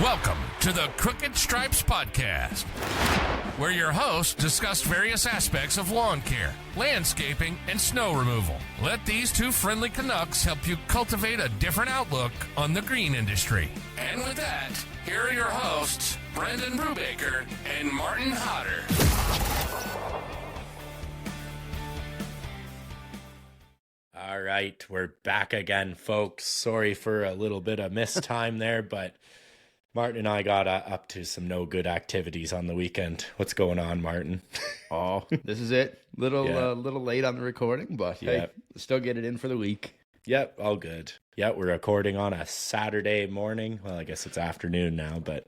Welcome to the Crooked Stripes Podcast, where your hosts discuss various aspects of lawn care, landscaping, and snow removal. Let these two friendly Canucks help you cultivate a different outlook on the green industry. And with that, here are your hosts, Brendan Brubaker and Martin Hodder. All right, we're back again, folks. Sorry for a little bit of missed time there, but Martin and I got up to some no good activities on the weekend. What's going on, Martin? Oh, this is it. Little late on the recording, but hey, still get it in for the week. Yep, all good. Yep, we're recording on a Saturday morning. Well, I guess it's afternoon now, but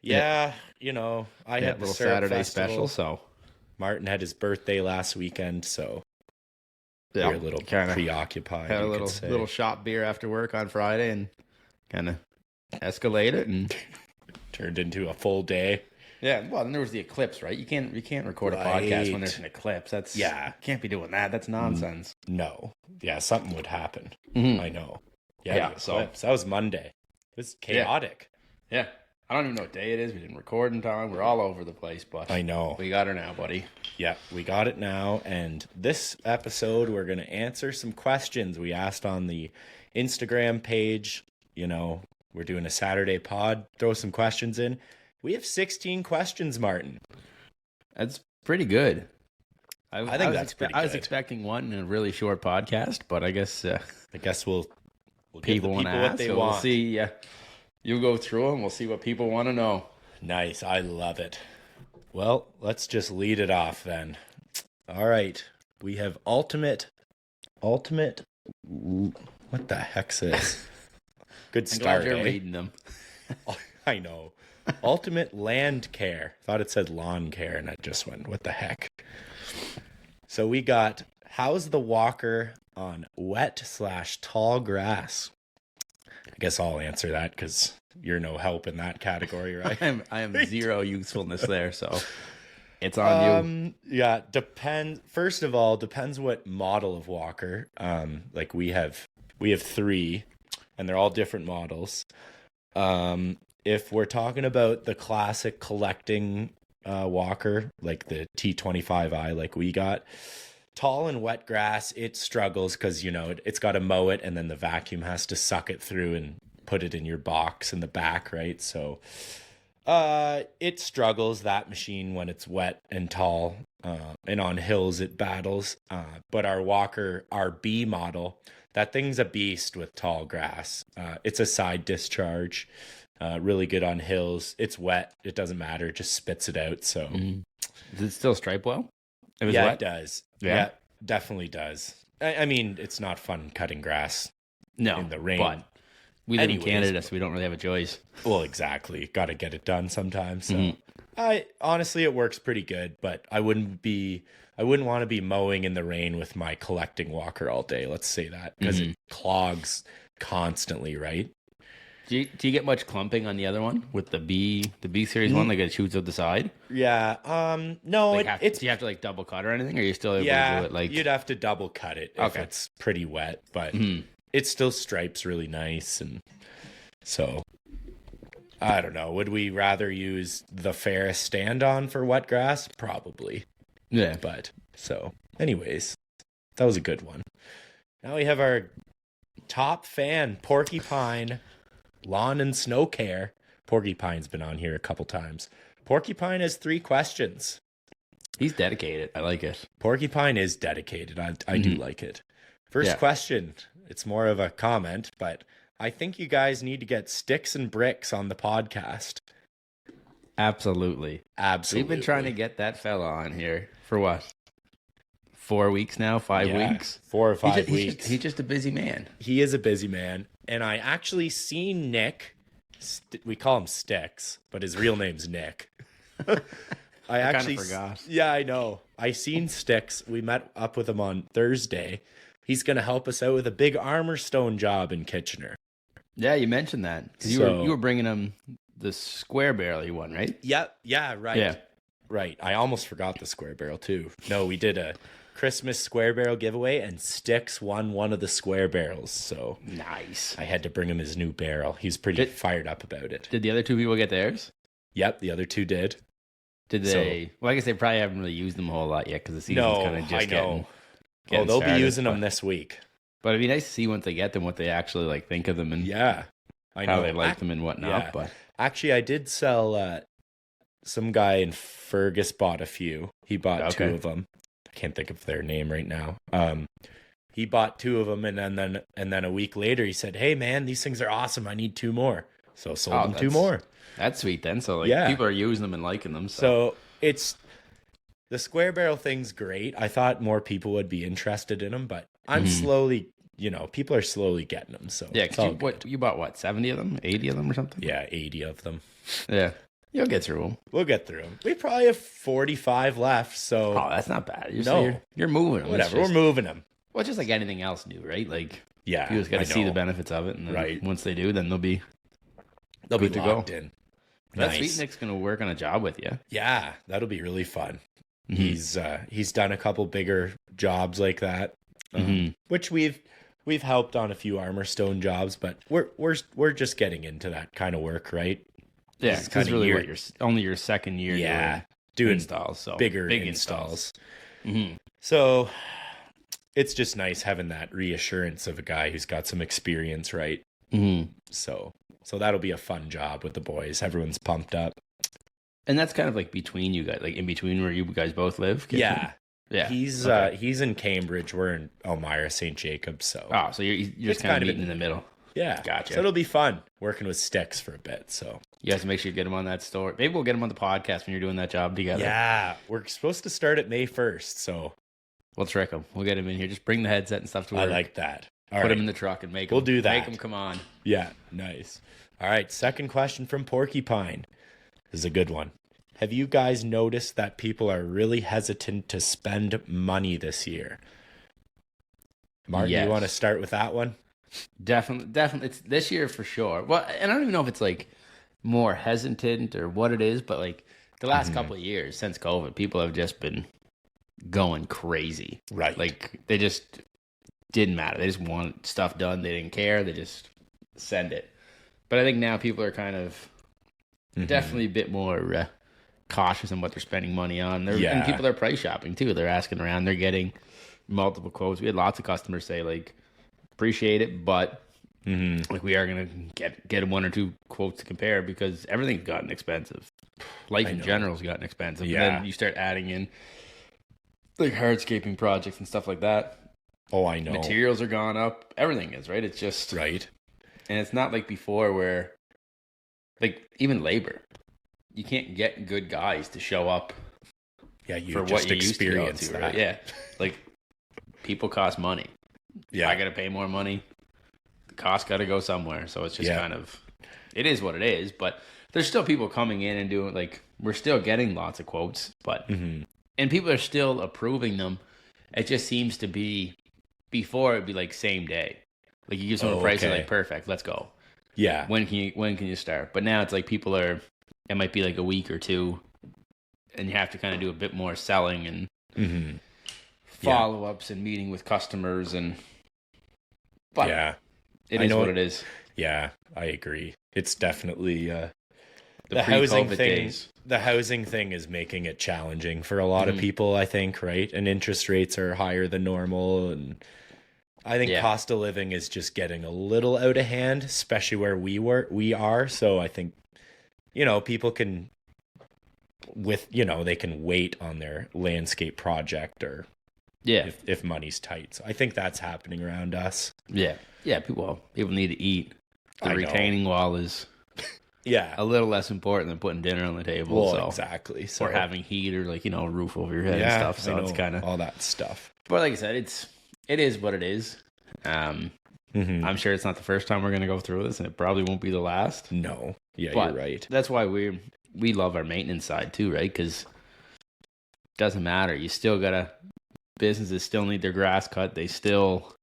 I had a the little syrup Saturday festival. special. So Martin had his birthday last weekend, so we're a little preoccupied. Had a little shop beer after work on Friday and kind of escalated and turned into a full day. Yeah, well, and there was the eclipse, right? You can't record a podcast when there's an eclipse. That's can't be doing that. That's nonsense. No, something would happen. Mm-hmm. I know. So that was Monday. It was chaotic. Yeah, I don't even know what day it is. We didn't record in time. We're all over the place, but I know we got her now, buddy. Yeah, we got it now. And this episode, we're gonna answer some questions we asked on the Instagram page. We're doing a Saturday pod. Throw some questions in. We have 16 questions, Martin. That's pretty good. I think that's pretty good. I was expecting one in a really short podcast, but I guess we'll people want to ask. What they want. want. We'll see. You go through them. We'll see what people want to know. Nice. I love it. Well, let's just lead it off then. All right. We have ultimate. What the heck's this? Good start. I'm glad you're reading them. I know. Ultimate land care. Thought it said lawn care, and I just went, what the heck? So we got, how's the walker on wet/tall grass? I guess I'll answer that because you're no help in that category, right? I am zero usefulness there, so it's on you. Yeah, depends. First of all, depends what model of walker. Like we have 3, and they're all different models. If we're talking about the classic collecting walker, like the T25i, like we got, tall and wet grass, it struggles because, it's got to mow it and then the vacuum has to suck it through and put it in your box in the back, right? So it struggles, that machine, when it's wet and tall, and on hills it battles. But our walker, our B model, that thing's a beast with tall grass. It's a side discharge. Really good on hills. It's wet. It doesn't matter. It just spits it out. So, Does it still stripe well? It does. Yeah, definitely does. I mean, it's not fun cutting grass in the rain. But we live in Canada, so we don't really have a choice. Well, exactly. Got to get it done sometimes. So, honestly, it works pretty good. But I wouldn't want to be mowing in the rain with my collecting walker all day. Let's say that, because it clogs constantly, right? Do you get much clumping on the other one with the B series one? Like it shoots out the side? Yeah. No, do you have to like double cut or anything, or are you still able to do it? Like you'd have to double cut it if it's pretty wet, but it still stripes really nice, and so I don't know. Would we rather use the Ferris stand-on for wet grass? Probably. Yeah. But so, anyways, that was a good one. Now we have our top fan, Porcupine. Lawn and snow care. Porcupine's been on here a couple times. Porcupine has 3 questions. He's dedicated. I like it. Porcupine is dedicated. I do like it. First question. It's more of a comment, but I think you guys need to get sticks and bricks on the podcast. Absolutely. Absolutely. We've been trying to get that fella on here for what? 4 weeks now? 5 weeks? 4 or 5 weeks. He's just a busy man. He is a busy man. And I actually seen Nick. We call him Sticks, but his real name's Nick. I actually forgot. Yeah, I know. I seen Sticks. We met up with him on Thursday. He's going to help us out with a big armor stone job in Kitchener. Yeah, you mentioned that. You were bringing him the square barrel one, right? Yep. Yeah, right. Yeah. Right. I almost forgot the square barrel too. No, we did Christmas square barrel giveaway, and Sticks won one of the square barrels. So nice. I had to bring him his new barrel. He's pretty fired up about it. Did the other two people get theirs? Yep, the other two did. Did they? Well, I guess they probably haven't really used them a whole lot yet because the season's kind of just getting they'll started, be using them this week. But it'd be nice to see once they get them what they actually like think of them and how they like them and whatnot. Yeah. But actually, I did sell. Some guy in Fergus bought a few. He bought two of them. I can't think of their name right now. He bought two of them, and then a week later he said, "Hey man, these things are awesome. I need two more." So sold them two more. That's sweet then. So people are using them and liking them. So it's the square barrel thing's great. I thought more people would be interested in them, but I'm slowly, people are slowly getting them. So yeah, you bought what, 70 of them, 80 of them, or something? Yeah, 80 of them. Yeah. You'll get through them. We'll get through them. We probably have 45 left, so... Oh, that's not bad. You're moving them. Whatever, we're moving them. Well, it's just like anything else new, right? Like, yeah, you just got to see the benefits of it, and then once they do, then they'll be locked in. That Sweet Nick's going to work on a job with you. Yeah, that'll be really fun. He's done a couple bigger jobs like that, which we've helped on a few armor stone jobs, but we're just getting into that kind of work, right? Yeah, it's really only your second year doing installs, so big installs. So it's just nice having that reassurance of a guy who's got some experience, right? So that'll be a fun job with the boys. Everyone's pumped up. And that's kind of like between you guys, like in between where you guys both live? Yeah. He's in Cambridge. We're in Elmira, St. Jacobs. So you're just kind of meeting in the middle. Yeah. Gotcha. So it'll be fun working with Sticks for a bit. So you have to make sure you get him on that store. Maybe we'll get him on the podcast when you're doing that job together. Yeah. We're supposed to start at May 1st. So we'll trick him. We'll get him in here. Just bring the headset and stuff to work. I like that. Put him in the truck and we'll do that. Make him come on. Yeah. Nice. All right. Second question from Porcupine. This is a good one. Have you guys noticed that people are really hesitant to spend money this year? Martin, you want to start with that one? Definitely. It's this year for sure. Well, and I don't even know if it's like more hesitant or what it is, but like the last couple of years since COVID, people have just been going crazy. Right. Like they just didn't matter. They just want stuff done. They didn't care. They just send it. But I think now people are kind of definitely a bit more cautious on what they're spending money on. And people are price shopping too. They're asking around. They're getting multiple quotes. We had lots of customers say like, appreciate it, but like we are gonna get one or two quotes to compare because everything's gotten expensive. Life in general's gotten expensive. Yeah. And then you start adding in like hardscaping projects and stuff like that. Oh, I know. Materials are gone up. Everything is, right? It's just right. And it's not like before where like even labor. You can't get good guys to show up. Yeah, you for just what you experience used to go to, that. right? Yeah. Like people cost money. Yeah. I got to pay more money. The cost got to go somewhere. So it's just kind of, it is what it is. But there's still people coming in and doing, like, we're still getting lots of quotes. But, and people are still approving them. It just seems to be, before it'd be like same day. Like you give someone a price, they're like, perfect, let's go. Yeah. When can you start? But now it's like people are, it might be like a week or two. And you have to kind of do a bit more selling and follow-ups and meeting with customers but it is what it is. Yeah, I agree. It's definitely the housing thing. Days. The housing thing is making it challenging for a lot of people, I think, right? And interest rates are higher than normal, and I think cost of living is just getting a little out of hand, especially where we are. So I think people can they can wait on their landscape project or if money's tight. So I think that's happening around us. Yeah. People need to eat. The retaining wall is a little less important than putting dinner on the table. Well, exactly. So, or having heat or like, a roof over your head and stuff. So it's kind of all that stuff. But like I said, it is what it is. I'm sure it's not the first time we're going to go through this, and it probably won't be the last. No. Yeah, but you're right. That's why we love our maintenance side too, right? Because it doesn't matter. You still businesses still need their grass cut. They still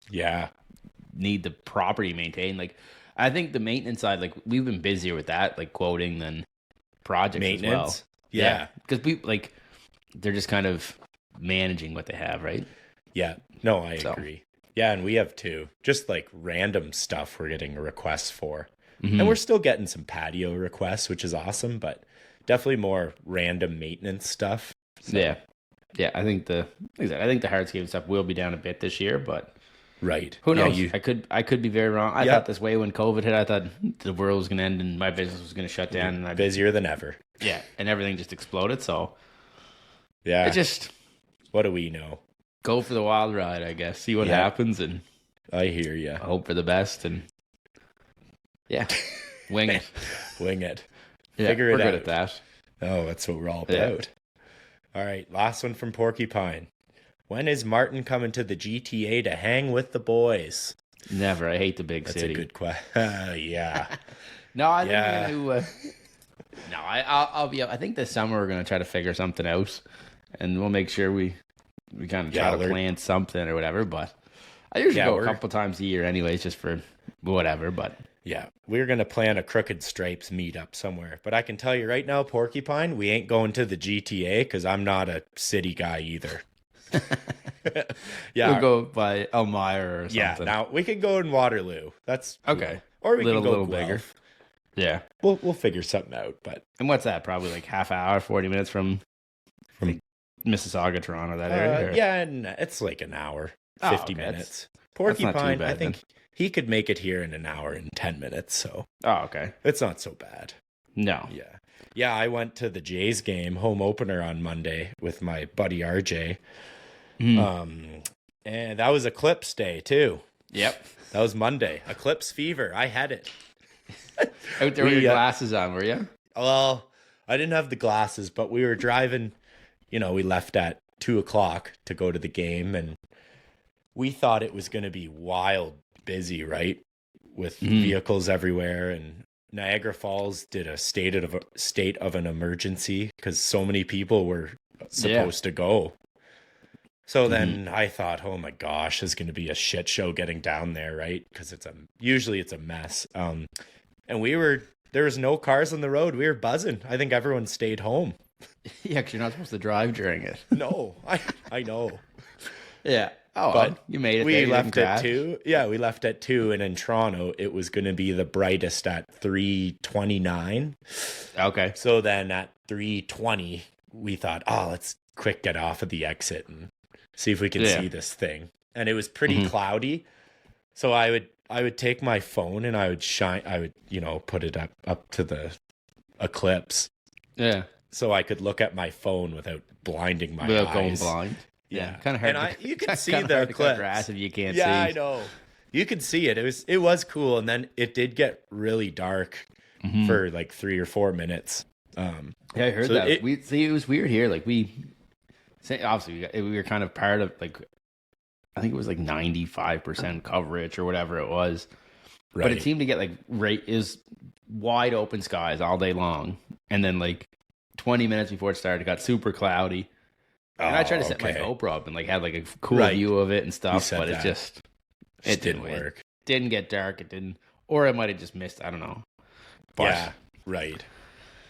need the property maintained. Like I think the maintenance side, like we've been busier with that, like quoting than projects maintenance as well. Yeah, because people like they're just kind of managing what they have, right? Yeah. No, I So. agree. Yeah, and we have too. Just like random stuff we're getting requests for. Mm-hmm. And we're still getting some patio requests, which is awesome, but definitely more random maintenance stuff. So. Yeah. I think the hardscape stuff will be down a bit this year, but Right. who knows? Yeah, I could be very wrong. I thought this way when COVID hit. I thought the world was going to end and my business was going to shut down. And busier than ever. Yeah, and everything just exploded. So yeah, what do we know? Go for the wild ride, I guess. See what happens, and I hear you. Hope for the best, and wing it. Wing it. Yeah, Figure it we're out. good at that. Oh, that's what we're all about. All right, last one from Porcupine. When is Martin coming to the GTA to hang with the boys? Never. I hate the big That's city. a good question. Yeah. No, I think we're gonna. No, I'll be. I think this summer we're gonna try to figure something out, and we'll make sure we kind of try to plan something or whatever. But I usually go a couple times a year, anyways, just for whatever. But yeah, we're gonna plan a Crooked Stripes meetup somewhere. But I can tell you right now, Porcupine, we ain't going to the GTA because I'm not a city guy either. Yeah, we'll go by Elmira or something. Yeah, now we could go in Waterloo. That's okay. Or we can go little Guelph. bigger. Yeah, we'll figure something out. But and what's that? Probably like half hour, 40 minutes from like Mississauga, Toronto, that area. Yeah, and it's like an hour, 50 minutes. Porcupine, I think he could make it here in an hour and 10 minutes. So okay, it's not so bad. No. Yeah. I went to the Jays game, home opener on Monday with my buddy RJ. And that was Eclipse Day too. Yep. That was Monday. Eclipse fever. I had it. Out there with your glasses on, were you? Well, I didn't have the glasses, but we were driving, we left at 2:00 to go to the game, and we thought it was going to be wild busy, right? With vehicles everywhere, and Niagara Falls did a state of an emergency because so many people were supposed to go. So then I thought, oh my gosh, it's going to be a shit show getting down there, right? Because usually it's a mess. And there was no cars on the road. We were buzzing. I think everyone stayed home. Yeah, because you're not supposed to drive during it. No, I know. Yeah. Oh, but you made it. We left at 2. Yeah, we left at 2, and in Toronto, it was going to be the brightest at 3:29. Okay. So then at 3:20, we thought, let's quick get off of the exit and see if we can see this thing. And it was pretty cloudy. So I would take my phone and I would put it up to the eclipse. Yeah. So I could look at my phone without blinding my eyes. Without going blind. Yeah. Kind of hard. And you can see the eclipse. Grass if you can't see. Yeah, I know. You could see it. It was cool. And then it did get really dark for like 3 or 4 minutes. Yeah, I heard that. It was weird here. Like obviously we were kind of part of like, I think it was like 95% coverage or whatever it was. Right. But it seemed to get like is wide open skies all day long. And then like 20 minutes before it started, it got super cloudy. And I tried to set my GoPro up and like had like a cool view of it and stuff, but it just didn't work. It didn't get dark. It didn't, or I might have just missed. I don't know. But, yeah, right.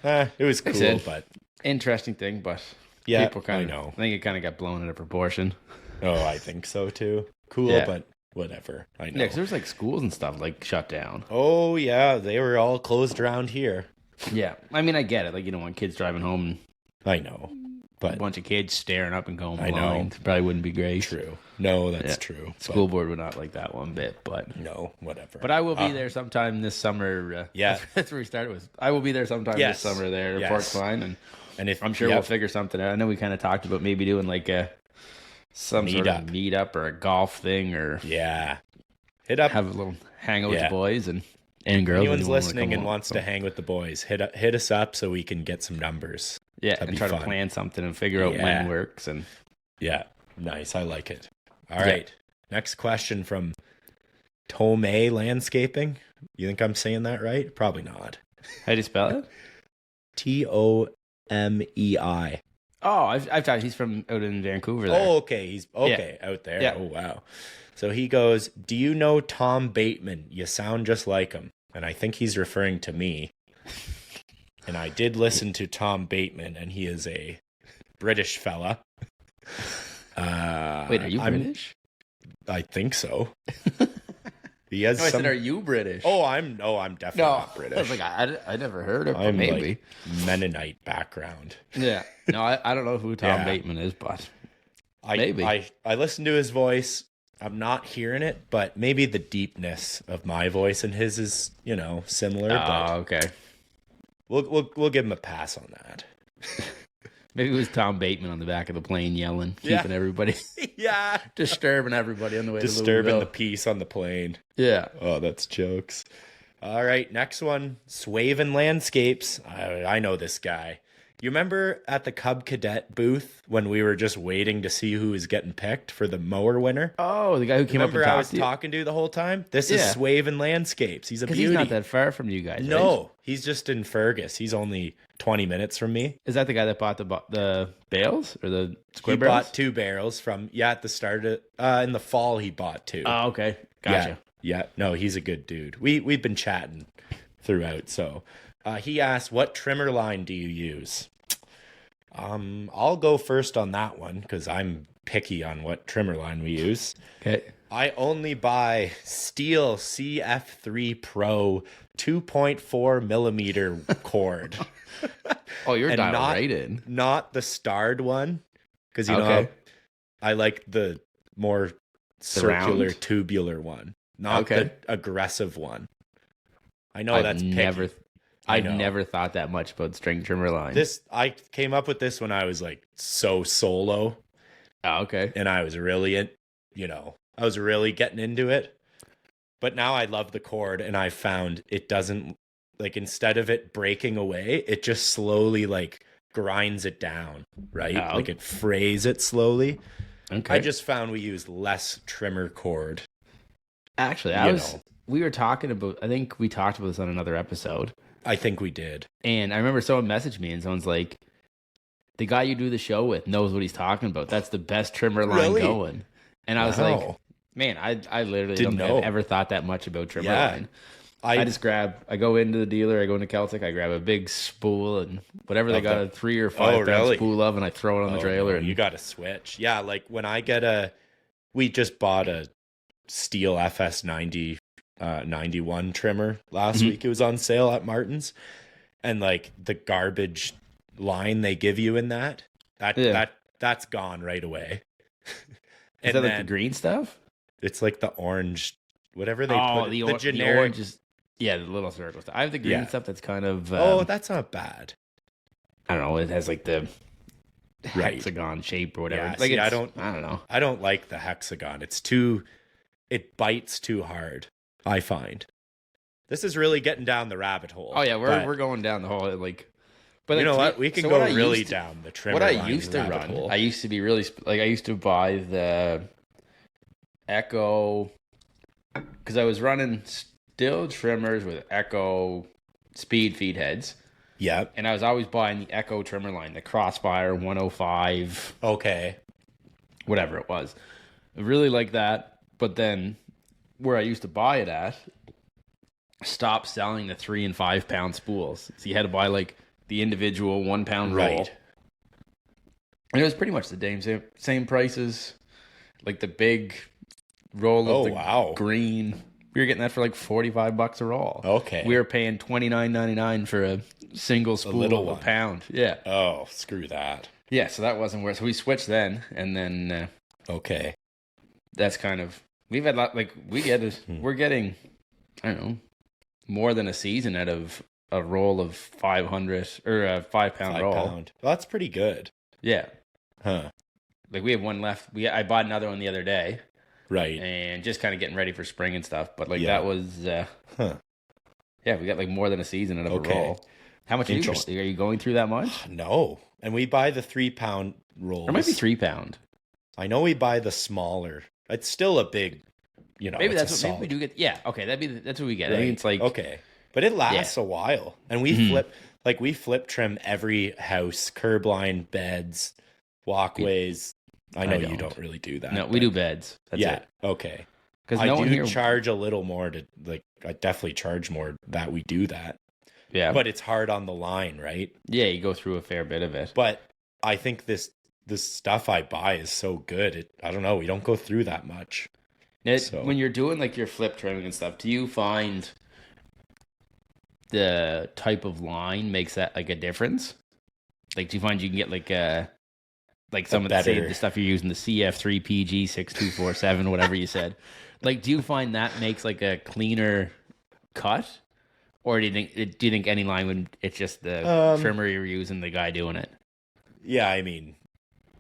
It was cool, but interesting thing. But people kind of I think it kind of got blown into proportion. Oh, I think so too. Cool, but whatever. I know. Yeah, because there was like schools and stuff like shut down. Oh yeah, they were all closed around here. Yeah, I mean I get it. Like you don't want kids driving home. And I know, but a bunch of kids staring up and going blind probably wouldn't be great. True. No, that's true. School board would not like that one bit, but no, whatever. But I will be there sometime this summer. That's where we started with. I will be there sometime this summer there at Porcupine, and if I'm sure we'll figure something out. I know we kind of talked about maybe doing like some sort of meetup or a golf thing or hit up, have a little hang out with the boys and girls. Anyone's listening and wants to hang with the boys, hit us up so we can get some numbers. Yeah, and try to plan something and figure out when works. And nice. I like it. All right. Next question from Tomei Landscaping. You think I'm saying that right? Probably not. How do you spell it? Tomei. Oh, I've talked. He's from out in Vancouver. There. Oh, okay. He's out there. Yeah. Oh, wow. So he goes, "Do you know Tom Bateman? You sound just like him." And I think he's referring to me. And I did listen to Tom Bateman, and he is a British fella. Wait, are you British? I think so. He has No, I said, are you British? Oh, I'm definitely not British. I was like, I never heard of him. I'm Maybe. like Mennonite background. Yeah. No, I don't know who Tom Bateman is, but maybe. I listen to his voice. I'm not hearing it, but maybe the deepness of my voice and his is, similar. But okay. We'll give him a pass on that. Maybe it was Tom Bateman on the back of the plane yelling, keeping everybody, disturbing everybody on the way to Louisville. The peace on the plane. Yeah. Oh, that's jokes. All right, next one, Swaven Landscapes. I know this guy. You remember at the Cub Cadet booth when we were just waiting to see who was getting picked for the mower winner? Oh, the guy who came up and talked to you? Remember I was talking to the whole time? This is Swaven Landscapes. He's a beauty. He's not that far from you guys, No, right? he's just in Fergus. He's only 20 minutes from me. Is that the guy that bought the bales or the square barrels? barrels? He bought 2 barrels at the start of in the fall. He bought 2. Oh, okay, gotcha. Yeah. No, he's a good dude. We've been chatting throughout. So he asked, "What trimmer line do you use?" I'll go first on that one because I'm picky on what trimmer line we use. Okay. I only buy Steel CF3 Pro 2.4 millimeter cord. Oh, you're dialed right in. Not the starred one, because know I like the more circular, tubular one, not the aggressive one. I know that's picky. I've never thought that much about string trimmer line. I came up with this when I was like so solo. Oh, okay. And I was really I was really getting into it. But now I love the cord, and I found it doesn't, like, instead of it breaking away, it just slowly like grinds it down, right? Oh. Like it frays it slowly. Okay. I just found we use less trimmer cord. Actually, we were talking about, I think we talked about this on another episode. I think we did. And I remember someone messaged me and someone's like, the guy you do the show with knows what he's talking about. That's the best trimmer line going. And I was like, man, I literally don't think I've ever thought that much about trimmer line. I go into the dealer, I go into Celtic, I grab a big spool and whatever they got a 3 or 5 pound spool of, and I throw it on the trailer. And you got to switch. Yeah, like when I get we just bought a Steel FS90 91 trimmer last week. It was on sale at Martin's, and like the garbage line they give you in that's gone right away. Is that like the green stuff? It's like the orange, whatever they put. The generic. The orange is, the little circle stuff. I have the green stuff that's kind of. That's not bad. I don't know. It has like the hexagon shape or whatever. Yeah, like I don't know. I don't like the hexagon. It bites too hard, I find. This is really getting down the rabbit hole. Oh yeah, we're going down the hole. But you know what? We can go really down the trimmer line. What I used to run, I used to be really I used to buy the Echo, because I was running still trimmers with Echo speed feed heads. Yeah. And I was always buying the Echo trimmer line, the Crossfire 105. Okay. Whatever it was. I really like that. But then where I used to buy it at stopped selling the 3 and 5 pound spools. So you had to buy like the individual 1 pound roll. Right. And it was pretty much the same prices. Like the big roll of green. We were getting that for like $45 a roll. Okay. We were paying $29.99 for a single spool of a pound. Yeah. Oh, screw that. Yeah, so that wasn't worth it. So we switched then, and then okay. That's kind of, we've had we're getting, I don't know, more than a season out of a roll of 500 or a 5 pound roll. Well, that's pretty good. Yeah. Huh. Like we have one left. I bought another one the other day. Right. And just kind of getting ready for spring and stuff. But like that was, yeah, we got like more than a season out of a roll. How much are you going through that much? No. And we buy the 3 pound rolls. Or might be 3 pound. I know we buy the smaller. It's still a big, maybe that's what maybe we do get. Yeah. Okay. That's what we get. Right. I think it's like, okay. But it lasts a while. And we flip trim every house, curb line, beds, walkways. I know you don't really do that. No, we do beds. That's it. Okay. Because I do charge a little more I definitely charge more that we do that. Yeah. But it's hard on the line, right? Yeah, you go through a fair bit of it. But I think this the stuff I buy is so good. I don't know. We don't go through that much. When you're doing like your flip trimming and stuff, do you find the type of line makes that like a difference? Like, do you find you can get like some of the stuff you're using, the CF3 PG 6247, whatever you said? Like, do you find that makes like a cleaner cut, or do you think any line would? It's just the trimmer you're using, the guy doing it. Yeah, I mean,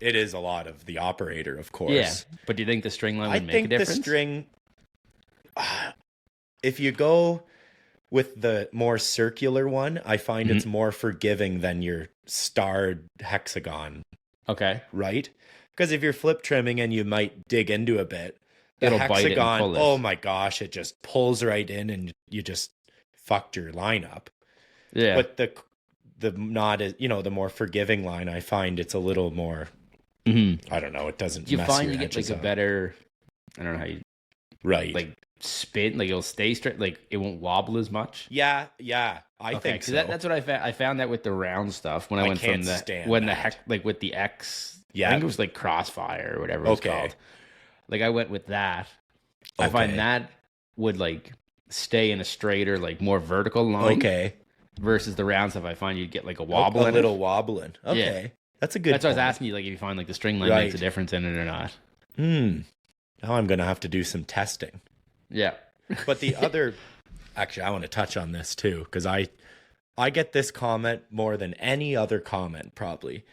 it is a lot of the operator, of course. Yeah, but do you think the string line would make a difference? I think the string, if you go with the more circular one, I find it's more forgiving than your starred hexagon. Okay. Right? Because if you're flip trimming and you might dig into a bit, the it'll hexagon, bite it and pull it. Oh my gosh, it just pulls right in and you just fucked your line up. Yeah. But the not as, the more forgiving line, I find it's a little more, I don't know, it doesn't you mess find your you get like edges a up. better, I don't know how you, right, like spin, like it'll stay straight, like it won't wobble as much. Yeah, I think so. That's what I found. I found that with the round stuff when I went from with the X. Yeah, I think it was like Crossfire or whatever it was called. Like I went with that. I find that would like stay in a straighter, like more vertical line. Okay. Versus the round stuff, I find you'd get like a wobble. A little wobbling. Okay. Yeah. That's a good. That's what I was asking you. Like if you find like the string line makes a difference in it or not. Now I'm gonna have to do some testing. Yeah. But the other, actually, I want to touch on this too, because I get this comment more than any other comment probably,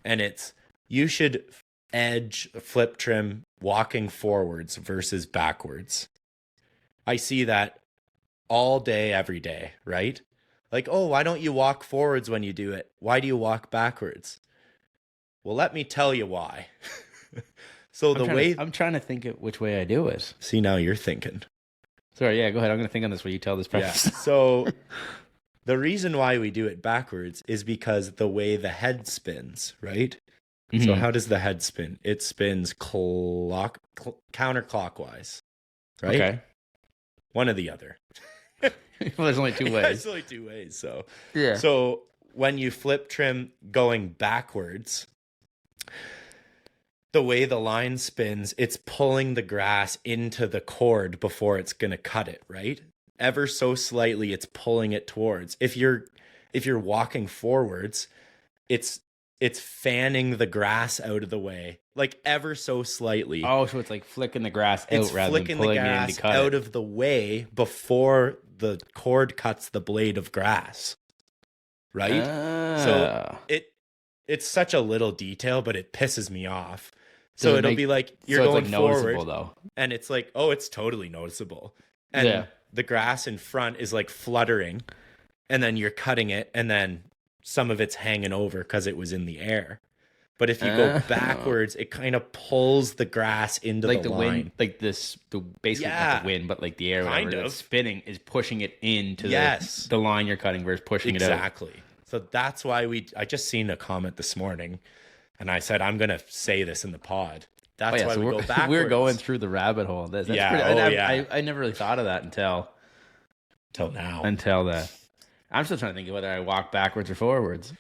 and it's you should edge flip trim walking forwards versus backwards. I see that all day, every day, right? Like, oh, why don't you walk forwards when you do it? Why do you walk backwards? Well, let me tell you why. So I'm trying to think of which way I do it. See, now you're thinking. Sorry, yeah, go ahead. I'm going to think on this while you tell this preface. Yeah. So the reason why we do it backwards is because the way the head spins, right? Mm-hmm. So how does the head spin? It spins counterclockwise, right? Okay. One or the other. Well, there's only two ways. There's only two ways. So yeah. So when you flip trim going backwards, the way the line spins, it's pulling the grass into the cord before it's going to cut it, right? Ever so slightly, it's pulling it towards. If you're walking forwards, it's fanning the grass out of the way, like ever so slightly. Oh, so it's like flicking the grass out rather than pulling it in to cut out of the way before the cord cuts the blade of grass, right? So it's such a little detail, but it pisses me off. So it'll be like you're going forward, though. And it's like, oh, it's totally noticeable. And the grass in front is like fluttering, and then you're cutting it, and then some of it's hanging over because it was in the air. But if you go backwards, it kind of pulls the grass into like the line. wind, like basically not the wind, but like the air, whatever that's spinning is pushing it into the line you're cutting versus pushing it out. Exactly. So that's why I just seen a comment this morning, and I said I'm gonna say this in the pod. That's why we go backwards. We're going through the rabbit hole. That's I never really thought of that until now. Until that. I'm still trying to think of whether I walk backwards or forwards.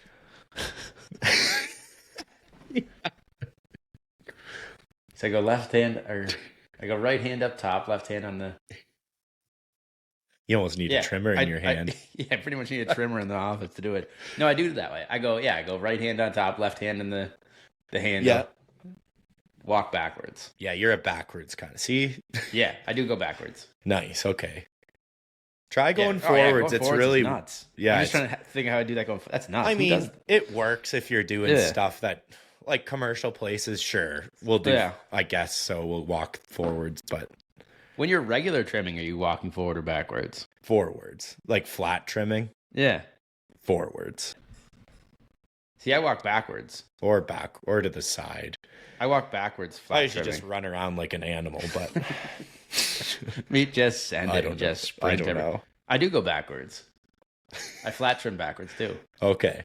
So I go left hand, or I go right hand up top, left hand on the. You almost need a trimmer in your hand. I pretty much need a trimmer in the office to do it. No, I do it that way. I go right hand on top, left hand in the hand up. Walk backwards. Yeah, you're a backwards kind of. See? Yeah, I do go backwards. Nice. Okay. Try going forwards. It's really nuts. Yeah, I'm just trying to think of how I do that. That's nuts. I mean, it works if you're doing stuff that, like commercial places. Sure, we'll do. Yeah. I guess so. We'll walk forwards, but when you're regular trimming, are you walking forward or backwards? Forwards, like flat trimming. Yeah, forwards. See, I walk backwards, or to the side. I walk backwards. Flat I usually just run around like an animal, but. Me just send it and just sprint. I don't know. I do go backwards. I flat trim backwards too. Okay.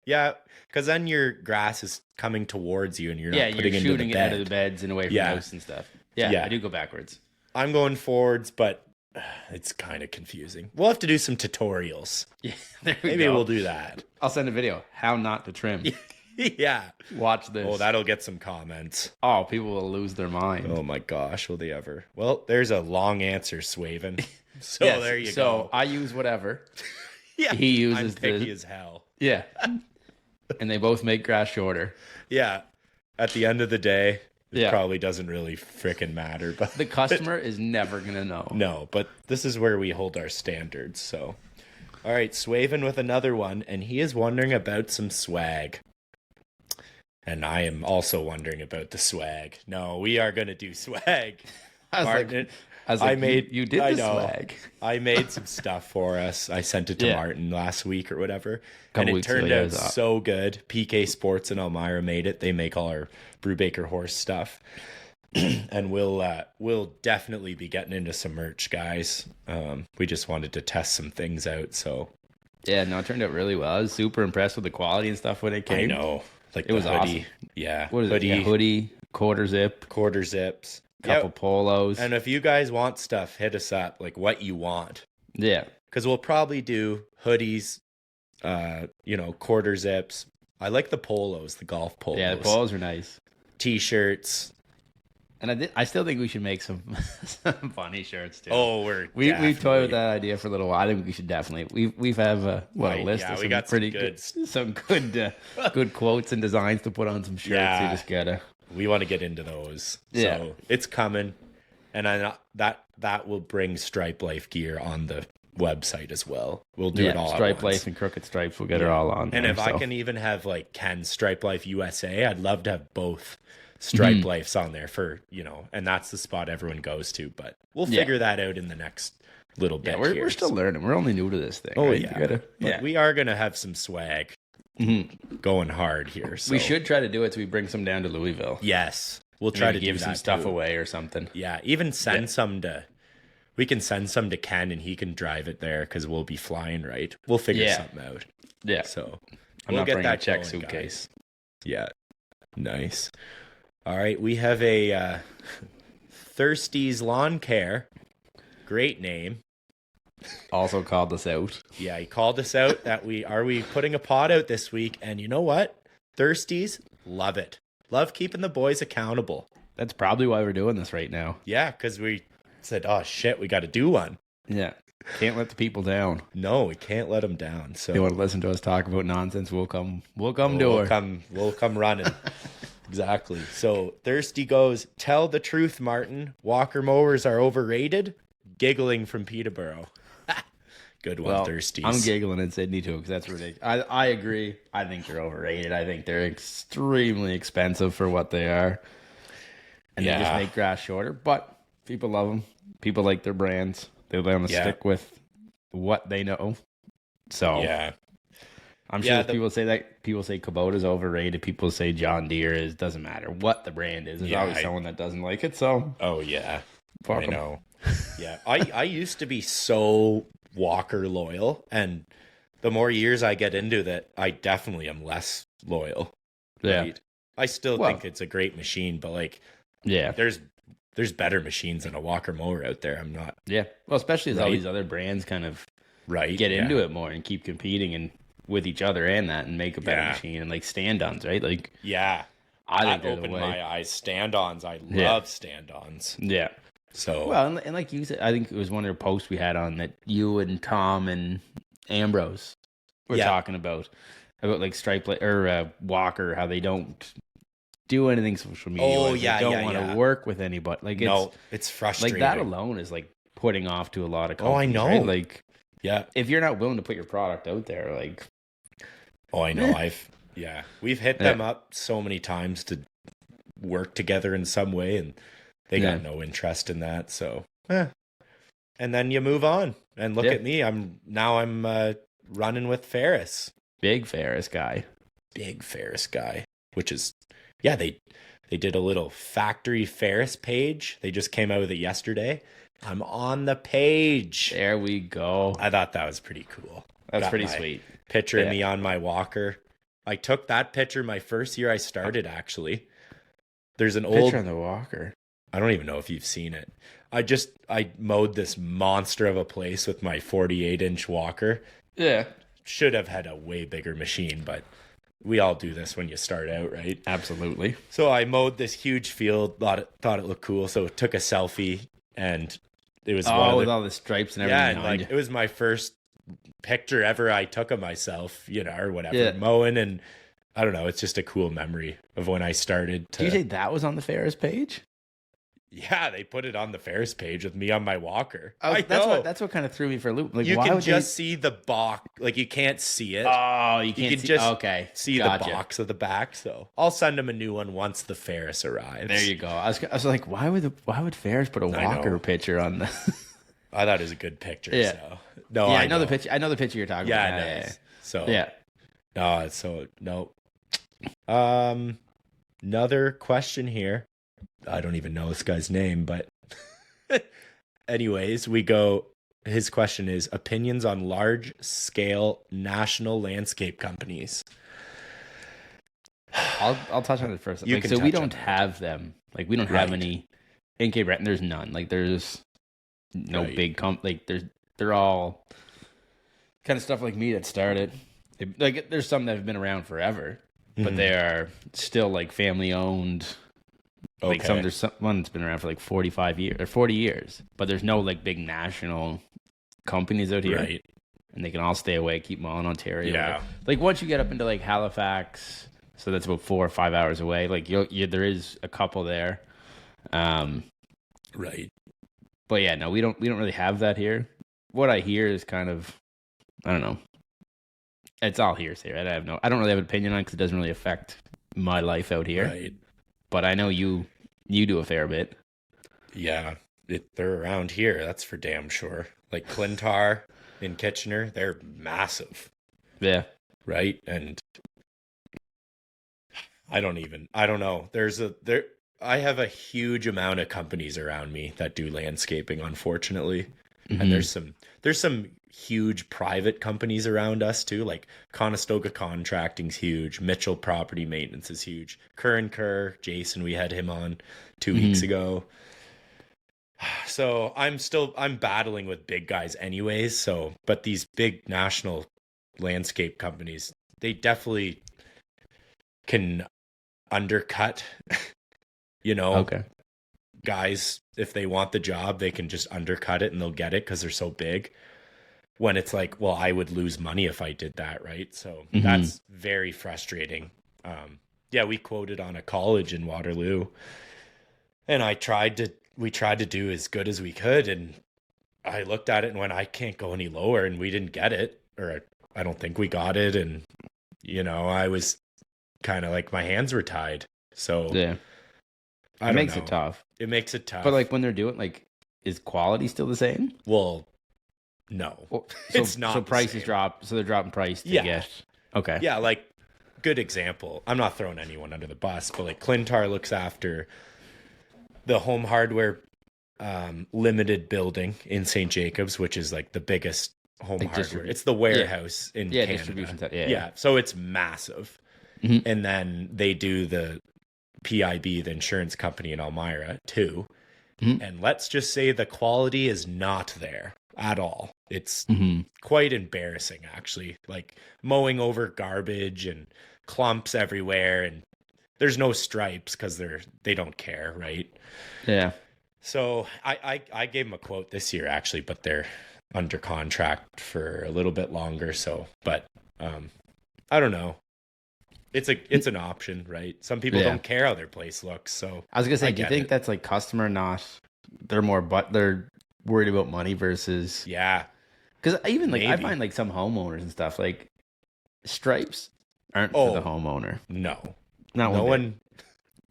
Yeah, because then your grass is coming towards you and you're not putting it into the bed. Shooting it out of the beds and away from the house and stuff. Yeah, I do go backwards. I'm going forwards, but it's kind of confusing. We'll have to do some tutorials. Yeah, Maybe we'll do that. I'll send a video. How not to trim. Yeah. Watch this. Oh, that'll get some comments. Oh, people will lose their mind. Oh my gosh, will they ever? Well, there's a long answer, Swaven. So Yes, there you so go. I use whatever. Yeah. He uses I'm picky the... as hell. Yeah. And they both make grass shorter. Yeah. At the end of the day, it Yeah. probably doesn't really frickin' matter. But The customer is never going to know. no, but this is where we hold our standards. So, all right, Swaven with another one, and he is wondering about some swag. And I am also wondering about the swag. No, we are going to do swag. I was Martin, like, you did I the know. swag. I made some stuff for us. I sent it to Yeah. Martin last week or whatever. Couple And it weeks ago, turned yeah, it out was up. so good. PK Sports and Elmira made it. They make all our Brubaker horse stuff. And we'll definitely be getting into some merch, guys. We just wanted to test some things out. So Yeah, no, it turned out really well. I was super impressed with the quality and stuff when it came. I know. Like It was the hoodie. awesome. Yeah. What is it? Yeah, hoodie, quarter zip, quarter zips. couple Yep. polos. And if you guys want stuff, hit us up. Like what you want. Yeah. Because we'll probably do hoodies, quarter zips. I like the polos, the golf polos. Yeah, the polos are nice. T-shirts. And I still think we should make some funny shirts too. Oh, we toyed with that idea for a little while. I think we should definitely. We've have a list of we some got pretty some good quotes and designs to put on some shirts. Yeah. You just gotta. We want to get into those. Yeah. So it's coming. And that will bring Stripe Life gear on the website as well. We'll do it all Stripe at once. Life and Crooked Stripes. We'll get it all on. And there, if I can even have like Ken Stripe Life USA, I'd love to have both Stripe Lifes on there for, and that's the spot everyone goes to. But we'll figure that out in the next little bit. Yeah, here. we're still learning. We're only new to this thing. Oh, right? yeah. But we are going to have some swag going hard here. So. We should try to do it so we bring some down to Louisville. Yes. We'll try to give do some that stuff too. away or something. Yeah. Even send some to. We can send some to Ken and he can drive it there because we'll be flying, right? We'll figure something out. Yeah. So I'm not bringing a check suitcase. Guys. Yeah. Nice. All right. We have a Thirsty's Lawn Care. Great name. Also called us out. Yeah, he called us out that we putting a pod out this week, and you know what? Thirsties love it. Love keeping the boys accountable. That's probably why we're doing this right now. Yeah, because we said, "Oh shit, we got to do one." Yeah, can't let the people down. No, we can't let them down. So they want to listen to us talk about nonsense. We'll come do it. We'll come running. Exactly. So Thirsty goes, "Tell the truth, Martin. Walker mowers are overrated." Giggling from Peterborough. Good one, Thirsties. I'm giggling in Sydney too because that's ridiculous. I agree. I think they're overrated. I think they're extremely expensive for what they are, and they just make grass shorter. But people love them. People like their brands. They want to stick with what they know. So I'm sure people say that. People say Kubota's overrated. People say John Deere is. Doesn't matter what the brand is. There's always someone that doesn't like it. So I know. Yeah, I used to be so Walker loyal, and the more years I get into that, I definitely am less loyal. Yeah, right? I still think it's a great machine, but there's better machines than a Walker mower out there. I'm not. Yeah, well, especially as all these other brands kind of get into it more and keep competing and with each other and make a better machine and like stand-ons, right? Like I think they're opened the way. my eyes. Stand-ons, I love stand-ons. Yeah. So and like you said, I think it was one of the posts we had on that you and Tom and Ambrose were talking about like Stripe or Walker, how they don't do anything social media. They don't want to work with anybody. Like it's frustrating. Like that alone is like putting off to a lot of companies. I know. Right? Like if you're not willing to put your product out there, like I know. We've hit them up so many times to work together in some way, and they got no interest in that. So, and then you move on and look at me. I'm running with Ferris. Big Ferris guy, which is, they did a little factory Ferris page. They just came out with it yesterday. I'm on the page. There we go. I thought that was pretty cool. That's pretty sweet. Picture of me on my walker. I took that picture my first year I started, actually. There's an old picture on the walker. I don't even know if you've seen it. I mowed this monster of a place with my 48-inch walker. Yeah. Should have had a way bigger machine, but we all do this when you start out, right? Absolutely. So I mowed this huge field, thought it looked cool, so took a selfie, and it was with all the stripes and everything. Yeah, and like it was my first picture ever I took of myself, or whatever, mowing, and I don't know, it's just a cool memory of when I started to... Did you say that was on the Ferris page? Yeah, they put it on the Ferris page with me on my walker. That's what kind of threw me for a loop. Like, you can just see the box, like you can't see it. Oh, you can just see the box of the back. So I'll send them a new one once the Ferris arrives. There you go. I was like, why would Ferris put a walker picture on the? I thought it was a good picture. Yeah. So. No, yeah, I know the picture. I know the picture you're talking about. Yeah. So yeah. No. Another question here. I don't even know this guy's name, but anyways, his question is opinions on large scale national landscape companies. I'll touch on it first. So we don't have them. Like we don't have any in Cape Breton. There's none. Like there's no big they're all kind of stuff like me that started. Like there's some that have been around forever, but they are still like family owned. Like there's one that's been around for like 45 years or 40 years, but there's no like big national companies out here, right? And they can all stay away, keep mowing Ontario. Yeah. Like once you get up into like Halifax, so that's about 4 or 5 hours away. Like there is a couple there, right? But yeah, no, we don't really have that here. What I hear is kind of, I don't know. It's all hearsay, right? I don't really have an opinion on it because it doesn't really affect my life out here, right? But I know you do a fair bit. Yeah, they're around here. That's for damn sure. Like Clintar in Kitchener, they're massive. Yeah. Right? And I don't know. I have a huge amount of companies around me that do landscaping, unfortunately. Mm-hmm. And there's some huge private companies around us too, like Conestoga Contracting's huge, Mitchell Property Maintenance is huge, Kerr, Jason, we had him on 2 weeks ago. So I'm battling with big guys anyways, but these big national landscape companies, they definitely can undercut guys. If they want the job, they can just undercut it and they'll get it because they're so big. When it's like, well, I would lose money if I did that, right? So that's very frustrating. We quoted on a college in Waterloo, and we tried to do as good as we could, and I looked at it and went, I can't go any lower, and we didn't get it, or I don't think we got it, and I was kind of like my hands were tied. So yeah, it makes it tough. It makes it tough. But like when they're doing, like, is quality still the same? Well, no, it's not. So prices drop. So they're dropping price to get. Okay. Yeah, like good example. I'm not throwing anyone under the bus, but like Clintar looks after the Home Hardware limited building in St. Jacobs, which is like the biggest home hardware. It's the warehouse in Canada. Distribution. Yeah. So it's massive. Mm-hmm. And then they do the PIB, the insurance company in Elmira too. Mm-hmm. And let's just say the quality is not there at all. It's quite embarrassing, actually. Like mowing over garbage and clumps everywhere, and there's no stripes because they don't care, right? Yeah. So I gave them a quote this year, actually, but they're under contract for a little bit longer. So, but I don't know. It's an option, right? Some people don't care how their place looks. So I was gonna say, do you think that's like customer not? They're worried about money versus Because even like I find like some homeowners and stuff like stripes aren't for the homeowner. No, not no one.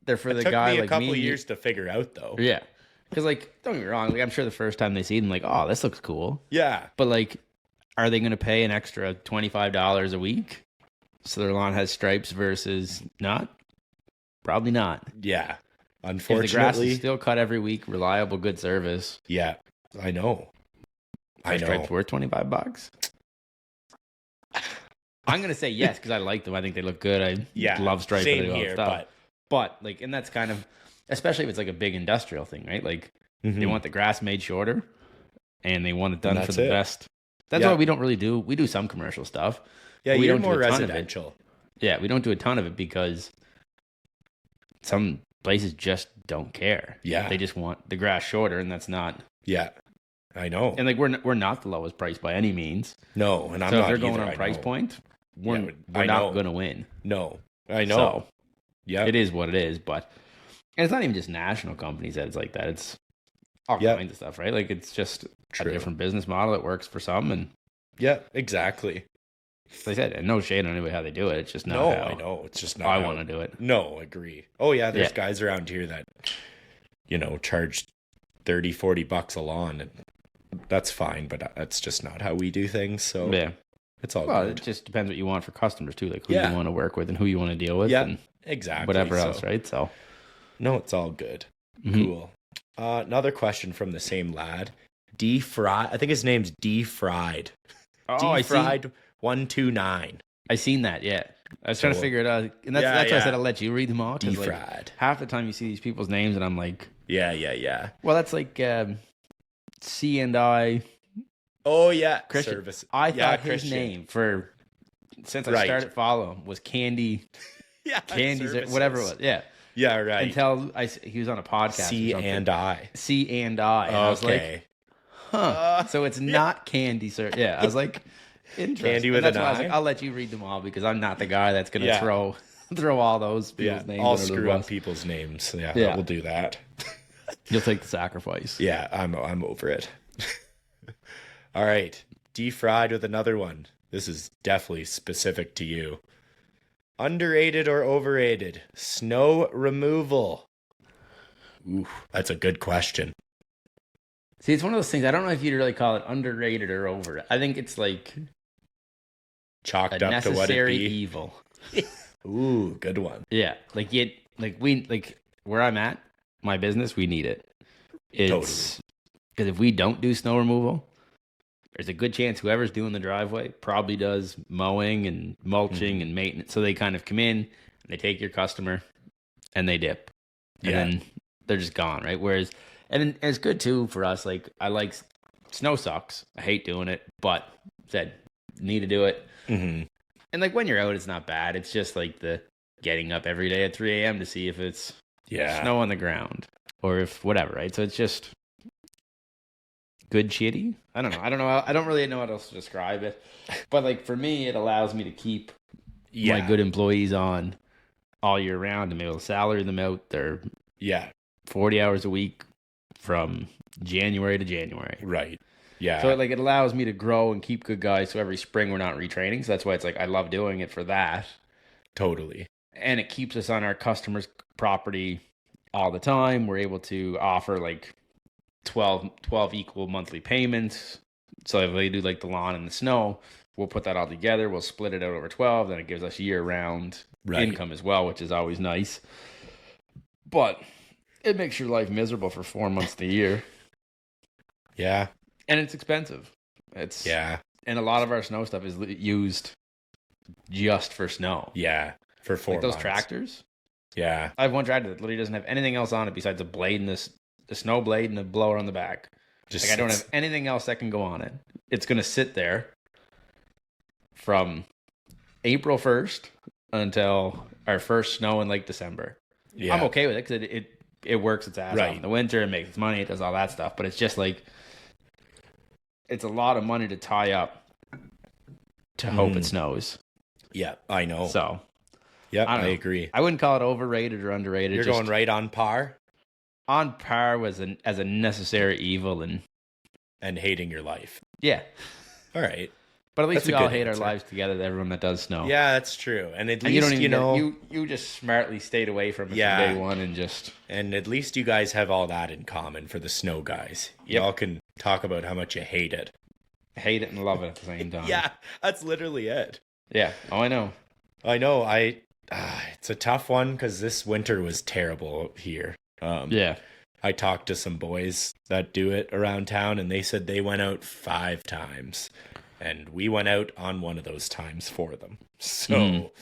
They're for the took guy. Me a like couple me, years to figure out though. Yeah, because like don't get me wrong, like I'm sure the first time they see them, like, oh, this looks cool. Yeah, but like, are they going to pay an extra $25 a week so their lawn has stripes versus not? Probably not. Yeah, unfortunately, if the grass is still cut every week, reliable, good service. Yeah, I know. Stripes worth $25? I'm gonna say yes because I like them. I think they look good. I love stripes. Same here, but like, and that's kind of, especially if it's like a big industrial thing, right? Like they want the grass made shorter, and they want it done for the best. That's why we don't really do. We do some commercial stuff. Yeah, you're more residential. Yeah, we don't do a ton of it because some places just don't care. Yeah. They just want the grass shorter, and that's not. Yeah, I know. And like we're not the lowest price by any means. No, and I'm So not if they're going either, on price know. point, we're I not know. going to win. No, I know. So Yeah, it is what it is. But and it's not even just national companies that it's like that. It's all Yep. kinds of stuff, right? Like it's just True. a different business model that works for some, and Yeah, exactly. like I said, and no shade on anybody how they do it. It's just not No, how I know. It's just not I how- want to do it. No, agree. Oh yeah, there's Yeah. guys around here that, charge $30-$40 a lawn, and that's fine, but that's just not how we do things. So Yeah. it's all Well, good. it just depends what you want for customers too, like who Yeah. you want to work with and who you want to deal with, Yeah, and exactly. whatever So, else, right? So No, it's all good. Mhm. Cool. Another question from the same lad. D Fried. I think his name's D Fried. Oh, D Fried 129. I seen that. Yeah, I was trying to So- figure it out, and that's Yeah, why I yeah. said I'll let you read them all. 'Cause, D like, Fried. half the time you see these people's names, and I'm like, Yeah. well, that's like C and I. Oh yeah. Christian. Service. I Yeah, thought his Christian. name since I Right. started following was Candy, Yeah. Candies, or services. whatever it was. Yeah, Yeah. Right. until he was on a podcast. C or something. and I. C and I. And I was like, Okay. huh. So it's not Candy, sir. Yeah, I was like, interesting. Candy with And that's an why I was I? like, I'll let you read them all because I'm not the guy that's gonna Yeah. throw all those people's names. I'll under the screw up bus. people's names. Yeah. Yeah. We'll do that. You'll take the sacrifice. Yeah. I'm over it. All right. D Fried with another one. This is definitely specific to you. Underrated or overrated? Snow removal. Ooh, that's a good question. See, it's one of those things. I don't know if you'd really call it underrated or over. I think it's like Chalked a up to what it necessary be. evil. Ooh, good one. Yeah, where I'm at, my business, we need it. It's because if we don't do snow removal, there's a good chance whoever's doing the driveway probably does mowing and mulching and maintenance. So they kind of come in and they take your customer and they dip, and Yeah. then they're just gone, right? Whereas, and then it's good too for us. Like I like snow sucks. I hate doing it, but said need to do it. Mm-hmm. And like when you're out, it's not bad. It's just like the getting up every day at 3 a.m. to see if it's Yeah. snow on the ground or if whatever, right? So it's just good shitty. I don't know. I don't really know how else to describe it. But like for me, it allows me to keep my good employees on all year round and be able to salary them out. They're Yeah. 40 hours a week from January to January. Right. Yeah. So like it allows me to grow and keep good guys. So every spring we're not retraining. So that's why it's like I love doing it for that. Totally. And it keeps us on our customers' property all the time. We're able to offer like 12 equal monthly payments. So if they do like the lawn and the snow, we'll put that all together. We'll split it out over 12. Then it gives us year-round Right. income as well, which is always nice. But it makes your life miserable for 4 months of the year. Yeah. And it's expensive. It's Yeah. And a lot of our snow stuff is used just for snow. Yeah. For 4 Like those months. tractors. Yeah. I have one tractor that literally doesn't have anything else on it besides a blade and the snow blade and a blower on the back. Just Like I don't sits- have anything else that can go on it. It's going to sit there from April 1st until our first snow in like December. Yeah. I'm okay with it because it works its ass Right. off in the winter. It makes its money. It does all that stuff. But it's just like it's a lot of money to tie up to hope it snows. Yeah. I know. So Yep. I don't I know. agree. I wouldn't call it overrated or underrated. You're just going right on par on par as a necessary evil, and and hating your life. yeah. All right. But at least That's we a all good hate answer. our lives together. Everyone that does snow. Yeah, that's true. And at And you least don't even know, you just smartly stayed away from it Yeah. from day one and just and at least you guys have all that in common for the snow guys. Yep. Y'all can talk about how much you hate it. hate it and love it at the same time. Yeah, that's literally it. Yeah. Oh, I know. I know. It's a tough one because this winter was terrible here. Yeah. I talked to some boys that do it around town, and they said they went out 5 times, and we went out on one of those times for them. So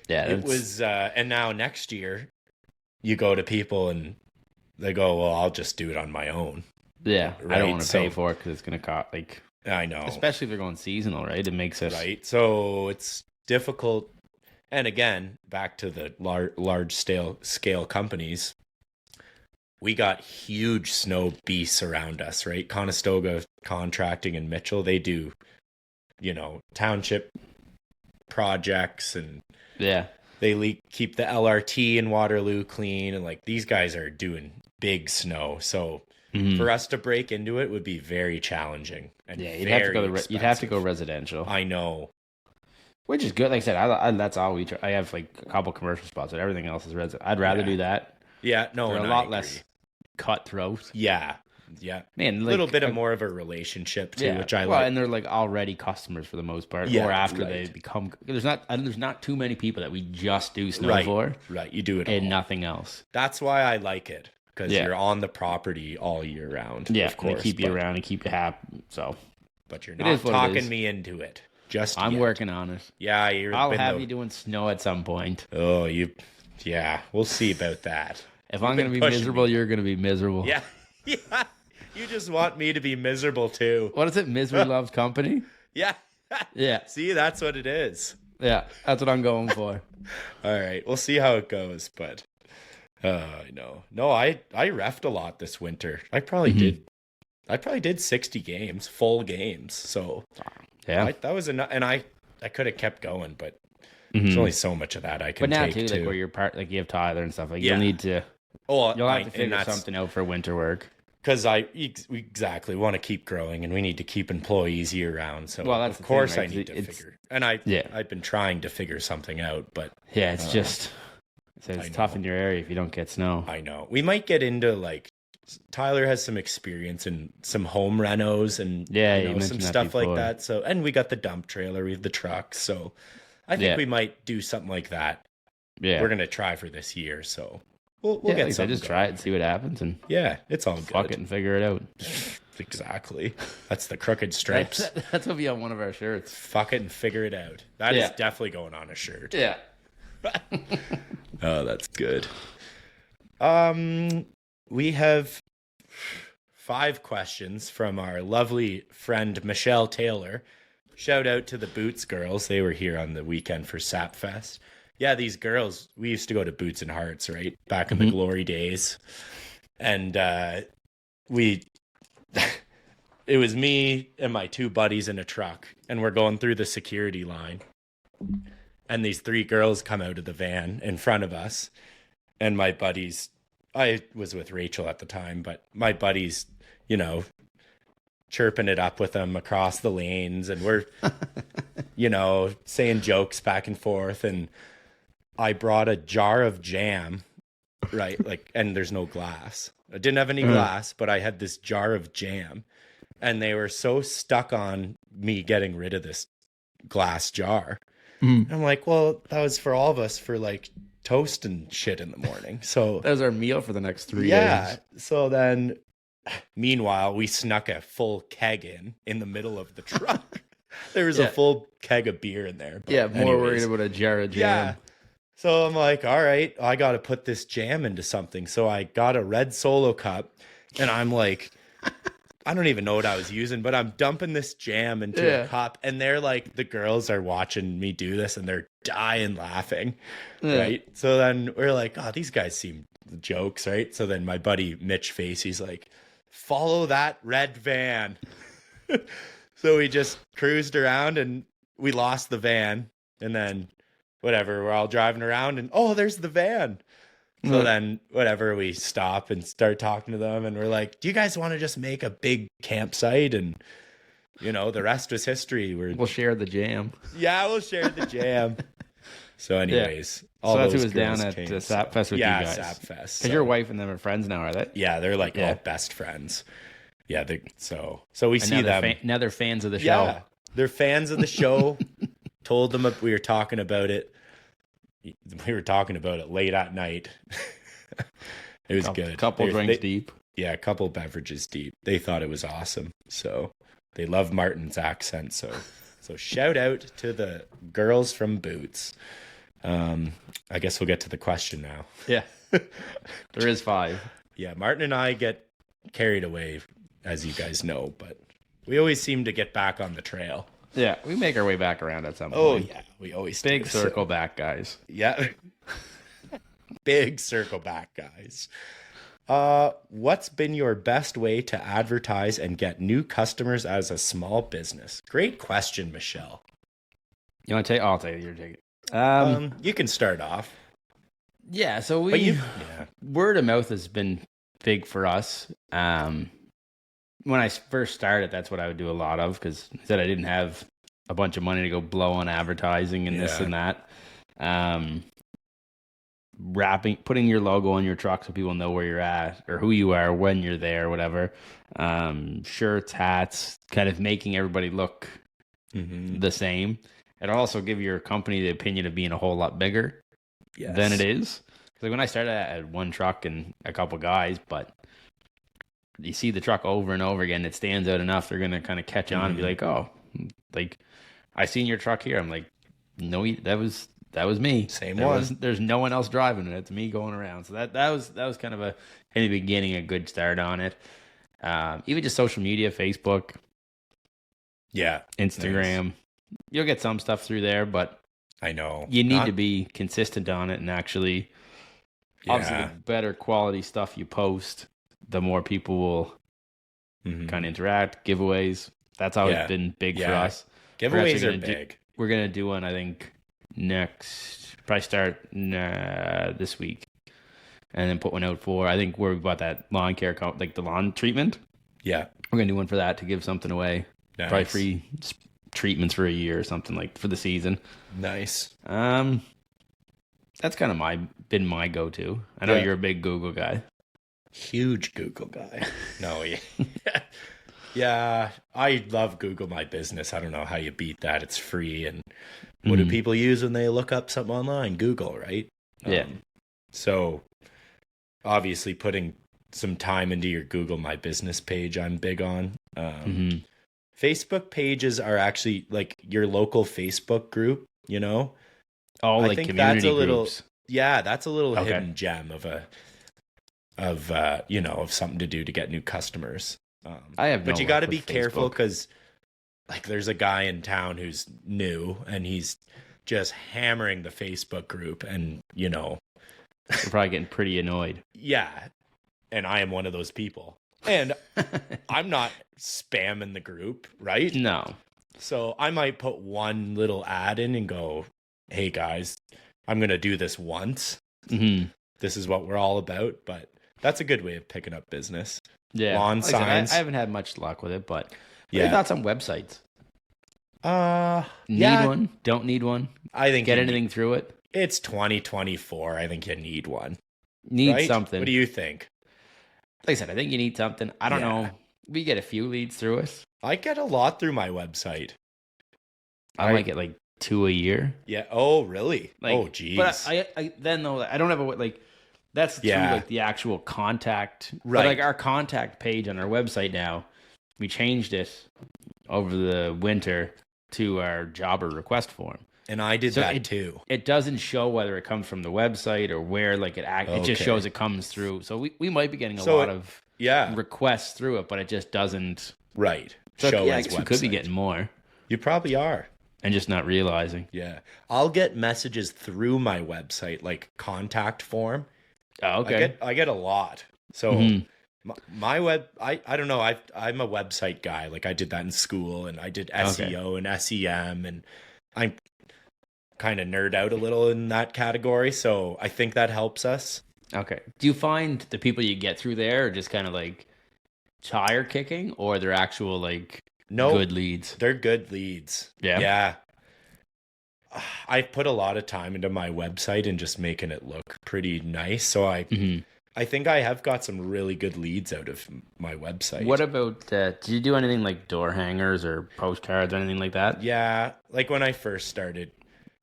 Yeah. it was. And now next year, you go to people and they go, "Well, I'll just do it on my own." Yeah. I Right, don't want to pay so- for it because it's gonna cost like, I know, especially if they're going seasonal, right? It makes it right? So it's difficult And again, back to the large scale companies, we got huge snow beasts around us, right? Conestoga Contracting and Mitchell, they do, township projects, and they keep the LRT in Waterloo clean, and like these guys are doing big snow. So for us to break into it would be very challenging. And you'd have to go residential. I know. Which is good. Like I said, that's all we try. I have like a couple commercial spots, but everything else is residential. I'd rather do that. Yeah, no, they're a lot less cutthroat. Yeah. Man, a little bit of more of a relationship too, which I like. And they're like already customers for the most part, or after they become. There's not too many people that we just do snow for. Right, you do it and nothing else. That's why I like it, because you're on the property all year round. Yeah, of course, they keep you around and keep you happy. So, but you're not talking me into it. I'm working on it. Yeah, I'll have you doing snow at some point. Oh, we'll see about that. If I'm going to be miserable, you're going to be miserable. Yeah. You just want me to be miserable too. What is it? Misery loves company? Yeah. See, that's what it is. Yeah, that's what I'm going for. All right, we'll see how it goes, but I know. No, I reffed a lot this winter. I probably did 60 games, full games. So that was enough, and I could have kept going, but there's only so much of that I can take. But now too, like where you're like you have Tyler and stuff, like you'll need to. You'll have to figure something out for winter work. Because we exactly want to keep growing, and we need to keep employees year round. So of course I need to figure. And I've been trying to figure something out, but it's just it's tough in your area if you don't get snow. I know. We might get into like Tyler has some experience in some home renos and some stuff like that. So we got the dump trailer, we have the trucks. So I think we might do something like that. Yeah, we're gonna try for this year. So. We'll get something. Just try it and see what happens, and it's all good. Fuck it and figure it out. Exactly. That's the crooked stripes. That's gonna be on one of our shirts. Fuck it and figure it out. That is definitely going on a shirt. Yeah. Oh, that's good. We have 5 questions from our lovely friend Michelle Taylor. Shout out to the Boots girls. They were here on the weekend for Sapfest. Yeah, these girls, we used to go to Boots and Hearts, right? Back in the glory days. And it was me and my 2 buddies in a truck, and we're going through the security line. And these 3 girls come out of the van in front of us. And my buddies, I was with Rachel at the time, but my buddies, chirping it up with them across the lanes. And we're, saying jokes back and forth. And I brought a jar of jam, right? And there's no glass. I didn't have any glass, but I had this jar of jam, and they were so stuck on me getting rid of this glass jar. I'm like, well, that was for all of us for like toast and shit in the morning. So that was our meal for the next 3 days. So then, meanwhile, we snuck a full keg in the middle of the truck. There was a full keg of beer in there. More worried about a jar of jam. Yeah. So I'm like, all right, I got to put this jam into something. So I got a red Solo cup, and I'm like, I don't even know what I was using, but I'm dumping this jam into a cup, and they're like, the girls are watching me do this, and they're dying laughing, right? So then we're like, oh, these guys seem jokes, right? So then my buddy Mitch Face, he's like, follow that red van. So we just cruised around, and we lost the van, and then whatever, we're all driving around, and there's the van. So then whatever, we stop and start talking to them, and we're like, do you guys want to just make a big campsite? And the rest was history. We'll share the jam. Yeah, we'll share the jam. So anyways, so that's who was down at the Sapfest with you guys. Yeah, Sapfest. Because your wife and them are friends now, are they? Yeah, they're like all best friends. Yeah, so we see them. Now they're fans of the show. Yeah, they're fans of the show. Told them we were talking about it. We were talking about it late at night. It was good. Couple drinks deep. Yeah, a couple beverages deep. They thought it was awesome. So they love Martin's accent. So shout out to the girls from Boots. I guess we'll get to the question now. Yeah. There is 5. Yeah, Martin and I get carried away, as you guys know, but we always seem to get back on the trail. Yeah, we make our way back around at some Oh point. yeah, we always Big do, circle back, guys. Yeah. Big circle back, guys. What's been your best way to advertise and get new customers as a small business? Great question, Michelle. You want to take? I'll take it. You're taking it. You can start off. Yeah. So word of mouth has been big for us. When I first started, that's what I would do a lot of because I said I didn't have a bunch of money to go blow on advertising and this and that. Putting your logo on your truck so people know where you're at or who you are when you're there, whatever. Shirts, hats, kind of making everybody look the same. It'll also give your company the opinion of being a whole lot bigger than it is. Like when I started, I had one truck and a couple guys, but you see the truck over and over again, it stands out enough. They're going to kind of catch on and be like, oh, like I seen your truck here. I'm like, no, that was me. Same one. There's no one else driving it. It's me going around. So that was kind of in the beginning, a good start on it. Even just social media, Facebook, Instagram. Nice. You'll get some stuff through there, but I know you need to be consistent on it and actually, obviously, the better quality stuff you post, the more people will kind of interact. Giveaways. That's always been big for us. Giveaways are big. We're going to do one, I think, probably start this week. And then put one out for, I think, where we bought that lawn care, like the lawn treatment. Yeah. We're going to do one for that to give something away. Nice. Probably free treatments for a year or something like for the season. Nice. That's kind of been my go-to. I know you're a big Google guy. Huge Google guy. No, yeah, I love Google My Business. I don't know how you beat that. It's free. And what do people use when they look up something online? Google, right? So obviously putting some time into your Google My Business page, I'm big on. Facebook pages are actually like your local Facebook group, you know? Oh, I like think community that's a little, groups. Yeah, that's a little hidden gem of something to do to get new customers. But you got to be careful because like there's a guy in town who's new and he's just hammering the Facebook group and you're probably getting pretty annoyed. Yeah. And I am one of those people. And I'm not spamming the group, right? No. So I might put one little ad in and go, hey guys, I'm going to do this once. This is what we're all about. But that's a good way of picking up business. Yeah. Lawn signs. I haven't had much luck with it, but what are your thoughts on websites? Need one? Don't need one? I think get anything through it? It's 2024. I think you need one. Need something. What do you think? Like I said, I think you need something. I don't know. We get a few leads through us. I get a lot through my website. I might get like 2 a year. Yeah. Oh, really? Like, geez. But I then though I don't have that's through like the actual contact. Right. But like our contact page on our website now, we changed it over the winter to our jobber request form. And I did that too. It doesn't show whether it comes from the website or where it just shows it comes through. So we might be getting a lot of requests through it, but it just doesn't show as website. We could be getting more. You probably are. And just not realizing. Yeah. I'll get messages through my website, like contact form. Oh, okay. I get a lot. So my I don't know. I'm a website guy. Like I did that in school and I did SEO and SEM and I'm kind of nerd out a little in that category. So I think that helps us. Okay. Do you find the people you get through there are just kind of like tire kicking or they're actual like good leads? They're good leads. Yeah. Yeah. I put a lot of time into my website and just making it look pretty nice. So I think I have got some really good leads out of my website. What about, did you do anything like door hangers or postcards or anything like that? Yeah. Like when I first started,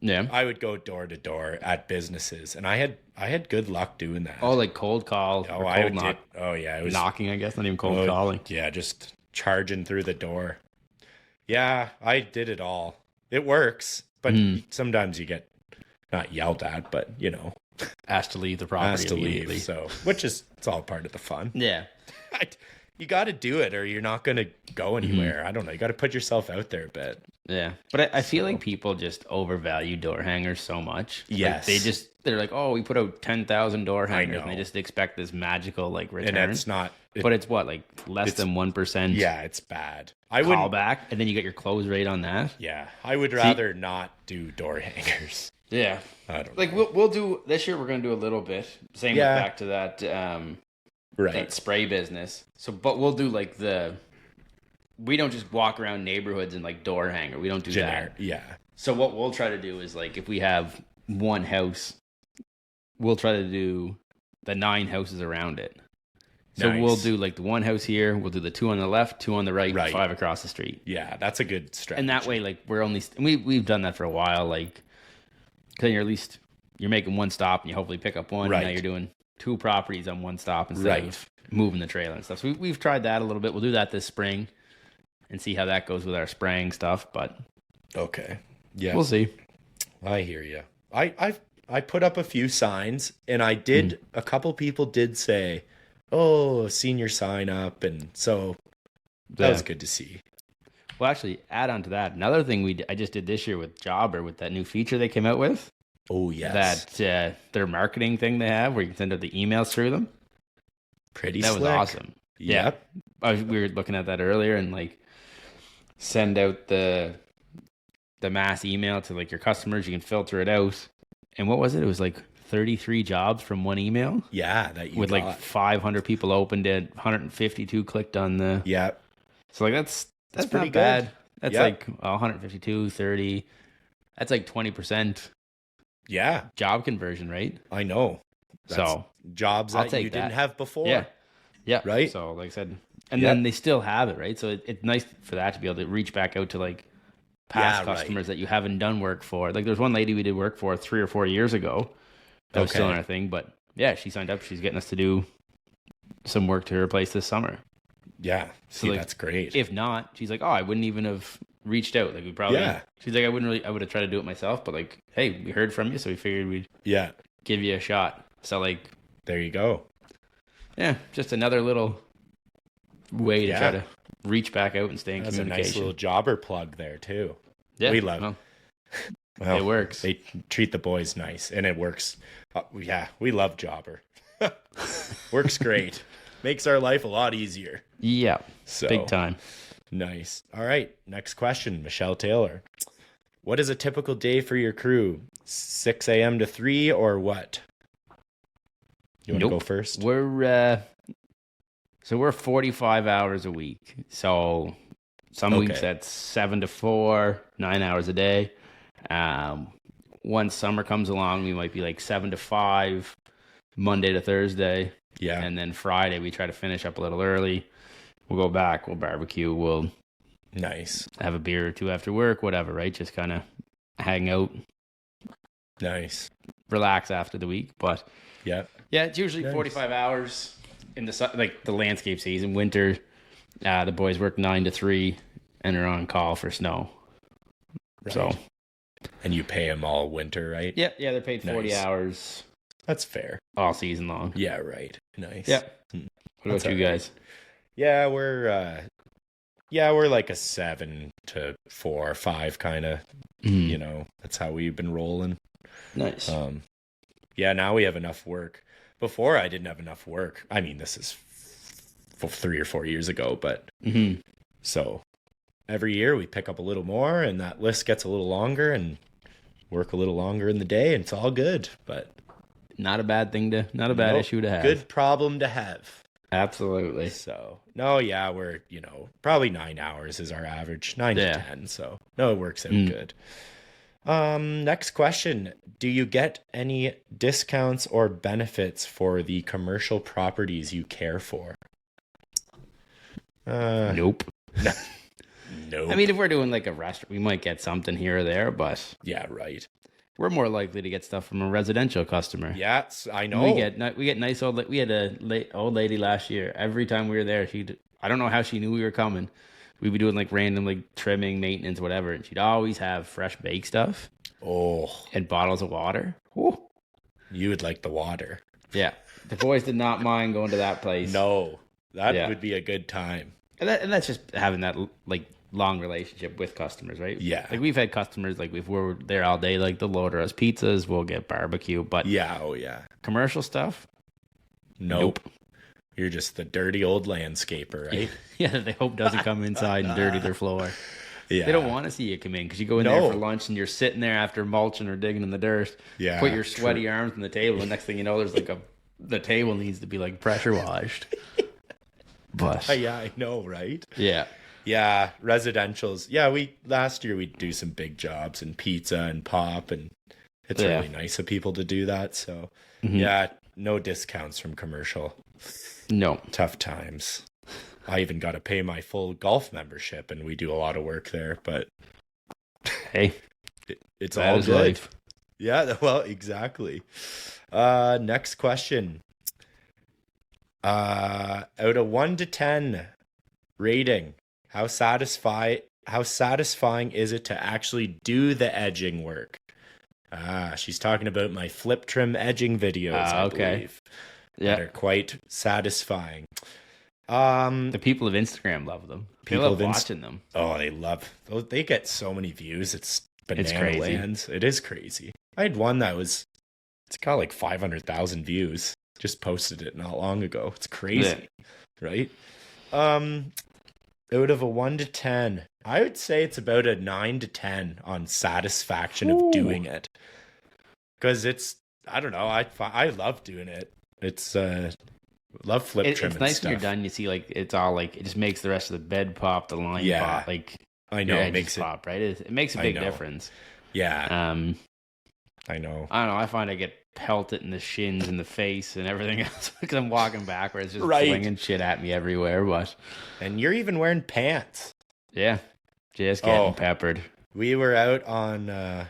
I would go door to door at businesses and I had good luck doing that. Oh, like cold call. Oh, I did. Oh yeah. It was knocking, I guess, not even cold calling. Yeah. Just charging through the door. Yeah. I did it all. It works. But sometimes you get not yelled at, but asked to leave the property. Asked to leave, so it's all part of the fun. Yeah. you got to do it or you're not going to go anywhere. I don't know. You got to put yourself out there a bit. Yeah. But I feel like people just overvalue door hangers so much. Yes. Like they're like, oh, we put out 10,000 door hangers. And they know. just expect this magical like return. And that's not. But it's what, like less than 1%? Yeah, it's bad. I would call back, and then you get your close rate on that. Yeah, I would rather not do door hangers. Yeah, I don't like know. we'll do this year. We're gonna do a little bit. Same with back to that that spray business. So, but we'll do like we don't just walk around neighborhoods and like door hanger. We don't do that. Yeah. So what we'll try to do is like if we have one house, we'll try to do the 9 houses around it. So we'll do like the one house here. We'll do the 2 on the left, 2 on the right, 5 across the street. Yeah, that's a good strategy. And that way, like we've done that for a while. Like, because you're making one stop and you hopefully pick up one. Right. And now you're doing 2 properties on one stop instead of moving the trailer and stuff. So we've tried that a little bit. We'll do that this spring and see how that goes with our spraying stuff. But okay, yeah, we'll see. I hear you. I put up a few signs, and I did. A couple people did say, "Oh, seen your sign up," and so that was good to see. Well, actually, add on to that, another thing I just did this year with Jobber with that new feature they came out with. Oh yes, that their marketing thing they have where you can send out the emails through them. Pretty that slick. Was awesome. Yep. Yeah, we were looking at that earlier and like send out the mass email to like your customers. You can filter it out. And what was it? It was like 33 jobs from one email. Yeah, that you with got. Like 500 people opened it, 152 clicked on the. Yeah. So like that's pretty not bad. good. That's like 152, 30. That's like 20%. Yeah. Job conversion, right? I know. That's so jobs that you didn't have before. Yeah. Yeah. Right. So like I said, and then they still have it, right? So it's nice for that to be able to reach back out to like past customers that you haven't done work for. Like there's one lady we did work for 3 or 4 years ago. That was still on our thing, but yeah, she signed up. She's getting us to do some work to her place this summer. Yeah. See, like, that's great. If not, she's like, oh, I wouldn't even have reached out. Like we probably, she's like, I would have tried to do it myself, but like, hey, we heard from you. So we figured we'd give you a shot. So like, there you go. Yeah. Just another little way to try to reach back out and stay in communication. That's a nice little Jobber plug there too. Yeah. We love well, it works. They treat the boys nice and it works. Yeah. We love Jobber. Works great. Makes our life a lot easier. Yeah. So big time. Nice. All right. Next question, Michelle Taylor. What is a typical day for your crew? 6 a.m. to 3 or what? You want to go first? We're 45 hours a week. So some weeks that's 7 to 4, 9 hours a day. Once summer comes along, we might be like 7 to 5, Monday to Thursday. Yeah. And then Friday, we try to finish up a little early. We'll go back, we'll barbecue, we'll have a beer or two after work, whatever, right? Just kind of hang out. Nice. Relax after the week. But yeah, it's usually 45 hours in the landscape season. Winter, the boys work 9 to 3 and are on call for snow. Right. So, and you pay them all winter, right? Yeah, they're paid 40 hours. That's fair. All season long. Yeah, right. Nice. Yeah. What about you guys? Yeah, we're like a 7 to 4 or 5 kind of. You know, that's how we've been rolling. Nice. Yeah, now we have enough work. Before I didn't have enough work. I mean, this is 3 or 4 years ago, but so every year we pick up a little more, and that list gets a little longer, and work a little longer in the day, and it's all good. But not a bad issue to have. Good problem to have. Absolutely. So, no, yeah, we're, probably 9 hours is our average, 9 to 10. So, no, it works out good. Next question. Do you get any discounts or benefits for the commercial properties you care for? Nope. Nope. I mean, if we're doing like a restaurant, we might get something here or there, but yeah, right. We're more likely to get stuff from a residential customer. Yes, I know. We get nice old. We had a old lady last year. Every time we were there, I don't know how she knew we were coming. We'd be doing like random like trimming, maintenance, whatever, and she'd always have fresh baked stuff. Oh, and bottles of water. Ooh. You would like the water. Yeah, the boys did not mind going to that place. No, That would be a good time. And that's just having that like long relationship with customers, right? Yeah. Like we've had customers like if we're there all day, like they'll order us pizzas, we'll get barbecue, but commercial stuff, nope. You're just the dirty old landscaper, right? Yeah, they hope doesn't come inside and dirty their floor. Yeah. They don't want to see you come in because you go in there for lunch and you're sitting there after mulching or digging in the dirt. Yeah, put your sweaty arms on the table, and next thing you know, there's like the table needs to be like pressure washed. But yeah, I know, right? Yeah. Yeah, residentials. Yeah, last year we'd do some big jobs and pizza and pop, and it's really nice of people to do that. So yeah, no discounts from commercial. No. Tough times. I even got to pay my full golf membership, and we do a lot of work there, but hey, it's all good. Life. Yeah, well, exactly. Next question. Out of 1 to 10 rating, how satisfying is it to actually do the edging work? She's talking about my flip trim edging videos, I believe. Yeah, that are quite satisfying. The people of Instagram love them. People love watching them. Oh, they get so many views. It's banana lands. It is crazy. I had one it's got like 500,000 views. Just posted it not long ago. It's crazy, right? Out of a 1 to 10, I would say it's about a 9 to 10 on satisfaction of doing it. Because I don't know, I love doing it. It's love flip trim. It's nice when you're done. You see, like it's all like it just makes the rest of the bed pop, the line pop. Like I know it makes pop, right? It makes a big difference. Yeah. I know. I don't know. I find I get pelted in the shins and the face and everything else because I'm walking backwards, just flinging shit at me everywhere. And you're even wearing pants. Yeah, just getting peppered. We were out on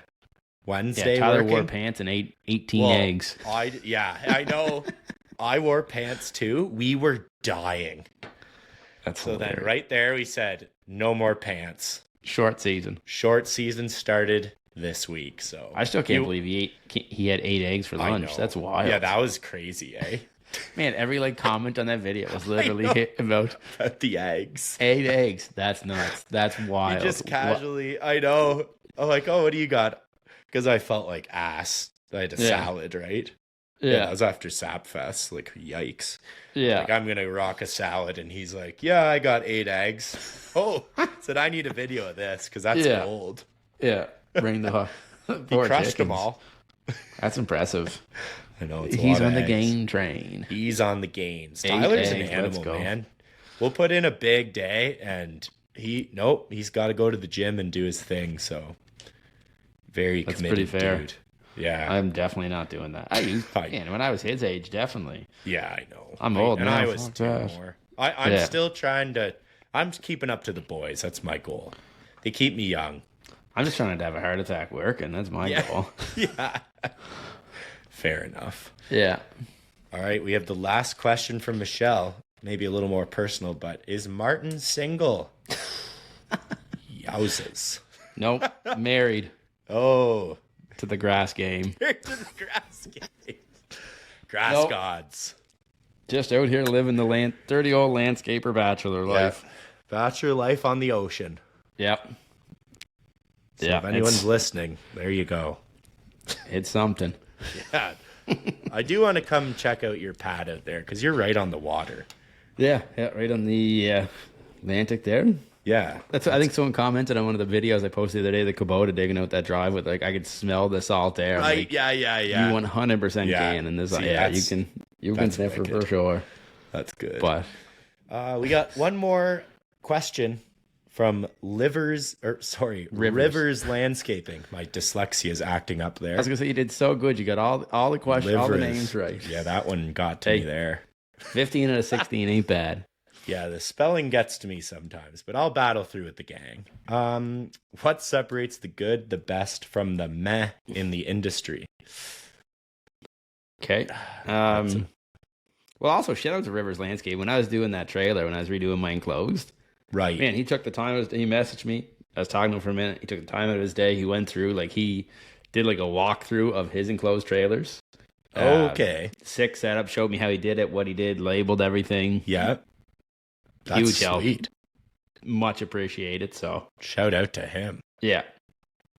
Wednesday. Yeah, Tyler wore pants and ate 18 eggs. I know. I wore pants too. We were dying. That's so hilarious. Then right there we said no more pants. Short season started this week. So I still can't believe he had 8 eggs for lunch. That's wild. Yeah, that was crazy, eh? Man, every comment on that video was literally about the eggs. 8 eggs. That's nuts. That's wild. You just casually, I know. I'm like, what do you got? Because I felt like ass. I had a salad, right? Yeah, that was after Sapfest. Like, yikes. Yeah. Like, I'm going to rock a salad. And he's like, yeah, I got 8 eggs. Said, I need a video of this because that's gold. Yeah. Bring the he crushed them all. That's impressive. I know. It's He's on the gain train. He's on the gains. Tyler's an animal, man. We'll put in a big day, and he's got to go to the gym and do his thing. So, very committed, pretty fair. dude. Yeah, I'm definitely not doing that. When I was his age, definitely. Yeah, I know. I'm old and now. I was too more. I'm still trying to. I'm keeping up to the boys. That's my goal. They keep me young. I'm just trying to have a heart attack working. That's my goal. Yeah. Fair enough. Yeah. All right. We have the last question from Michelle. Maybe a little more personal, but is Martin single? Yowzes. Nope. Married. Oh. To the grass game. To the grass game. Grass gods. Just out here living the dirty old landscaper bachelor life. Bachelor life on the ocean. Yep. So if anyone's listening, there you go. It's something. Yeah. I do want to come check out your pad out there because you're right on the water. Yeah, right on the Atlantic there. Yeah. I think someone commented on one of the videos I posted the other day, the Kubota digging out that drive with, like, I could smell the salt air. Right, like, yeah. You 100% can. And this, you can sniff her for sure. That's good. But we got one more question from Rivers Landscaping. My dyslexia is acting up there. I was gonna say you did so good. You got all the questions, all the names right. Yeah, that one got to me there. 15 out of 16 ain't bad. Yeah, the spelling gets to me sometimes, but I'll battle through with the gang. What separates the good, the best from the meh in the industry? Okay. Well, also shout out to Rivers Landscape. When I was doing that trailer, when I was redoing my enclosed. Right. Man, he took the time. He messaged me. I was talking to him for a minute. He took the time out of his day. He went through, he did a walkthrough of his enclosed trailers. Okay. Sick setup. Showed me how he did it, what he did, labeled everything. Yeah. That's huge help. sweet. Much appreciated. So Shout out to him. yeah,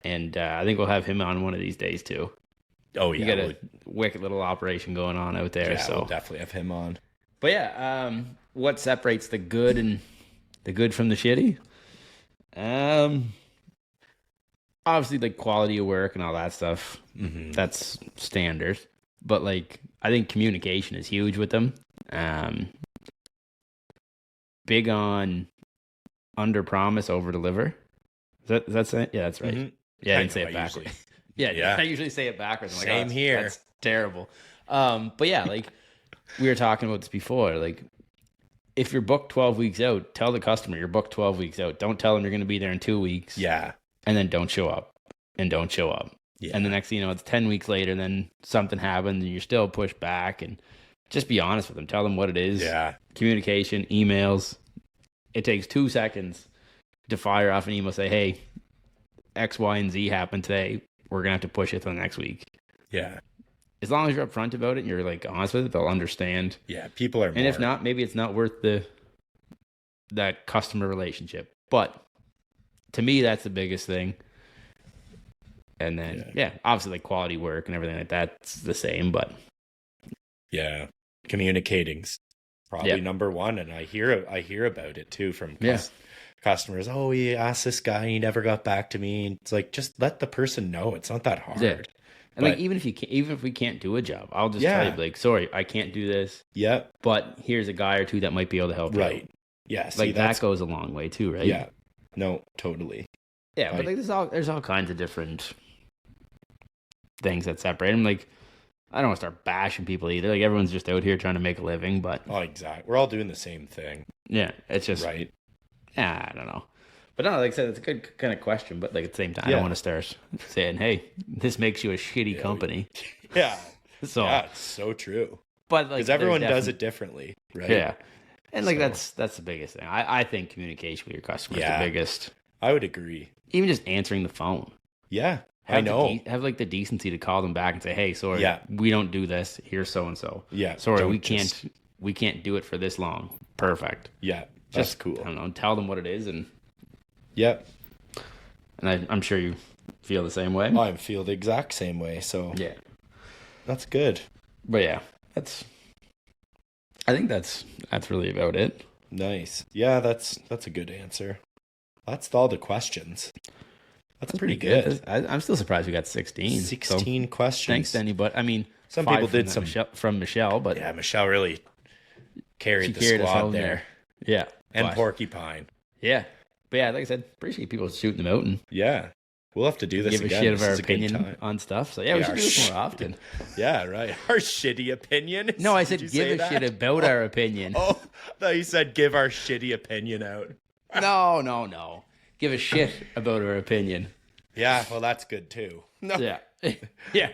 and I think we'll have him on one of these days too. Oh You yeah, got a wicked little operation going on out there. So we'll definitely have him on. but yeah, what separates the good from the shitty? Obviously, like quality of work and all that stuff. Mm-hmm. That's standard. But like, I think communication is huge with them. Big on under promise, over deliver. That's it? Yeah, that's right. Mm-hmm. Yeah, I didn't say it backwards. Yeah, I usually say it backwards. I'm like, Same here. That's terrible. But yeah, like we were talking about this before. Like, if you're booked 12 weeks out, tell the customer you're booked 12 weeks out. Don't tell them you're going to be there in 2 weeks. Yeah. And then don't show up. And don't show up. Yeah. And the next thing you know, it's 10 weeks later, and then something happens and you're still pushed back. And just be honest with them. Tell them what it is. Yeah. Communication, emails. It takes 2 seconds to fire off an email, say, hey, X, Y, and Z happened today. We're going to have to push it to the next week. Yeah. As long as you're upfront about it and you're like honest with it, they'll understand. Yeah. People are And if not, maybe it's not worth that customer relationship. But to me, that's the biggest thing. And then, yeah, obviously, like quality work and everything like that's the same. But yeah, communicating's probably number one. And I hear about it too from customers. Oh, he asked this guy, he never got back to me. And it's like, just let the person know. It's not that hard. Yeah. And like, even if we can't do a job, I'll just tell you, like, sorry, I can't do this. Yeah. But here's a guy or two that might be able to help you. Right. Yeah. Like that goes a long way too, right? Yeah. No, totally. Yeah, but like there's all kinds of different things that separate them. Like, I don't want to start bashing people either. Like, everyone's just out here trying to make a living, but exactly. We're all doing the same thing. Yeah, it's just right. Yeah, I don't know. But no, like I said, it's a good kind of question. But like at the same time, I don't want to start saying, "Hey, this makes you a shitty company." Yeah. So it's so true. But like, because everyone does it differently, right? Yeah. And like that's the biggest thing. I think communication with your customer is the biggest. I would agree. Even just answering the phone. Yeah, I know. Have like the decency to call them back and say, "Hey, sorry, we don't do this. Here's so and so. Yeah, sorry, we can't do it for this long. Perfect. Yeah, that's just cool. I don't know. Tell them what it is, and and I'm sure you feel the same way. I feel the exact same way. So yeah, that's good. But yeah, I think that's really about it. Nice. Yeah, that's a good answer. That's all the questions. That's pretty good. I'm still surprised we got 16. 16 questions. Thanks to anybody. I mean, some people did some from Michelle, but yeah, Michelle really carried the squad there. Yeah, and Porcupine. Yeah, but yeah, like I said, appreciate people shooting them out and we'll have to do this give again. a shit of our opinion on stuff. So yeah, we should do this more often. Yeah, right. Our shitty opinion. No, I said give a shit about our opinion. Oh, I thought you said give our shitty opinion out. No. Give a shit about our opinion. Yeah, well, that's good too. No. Yeah,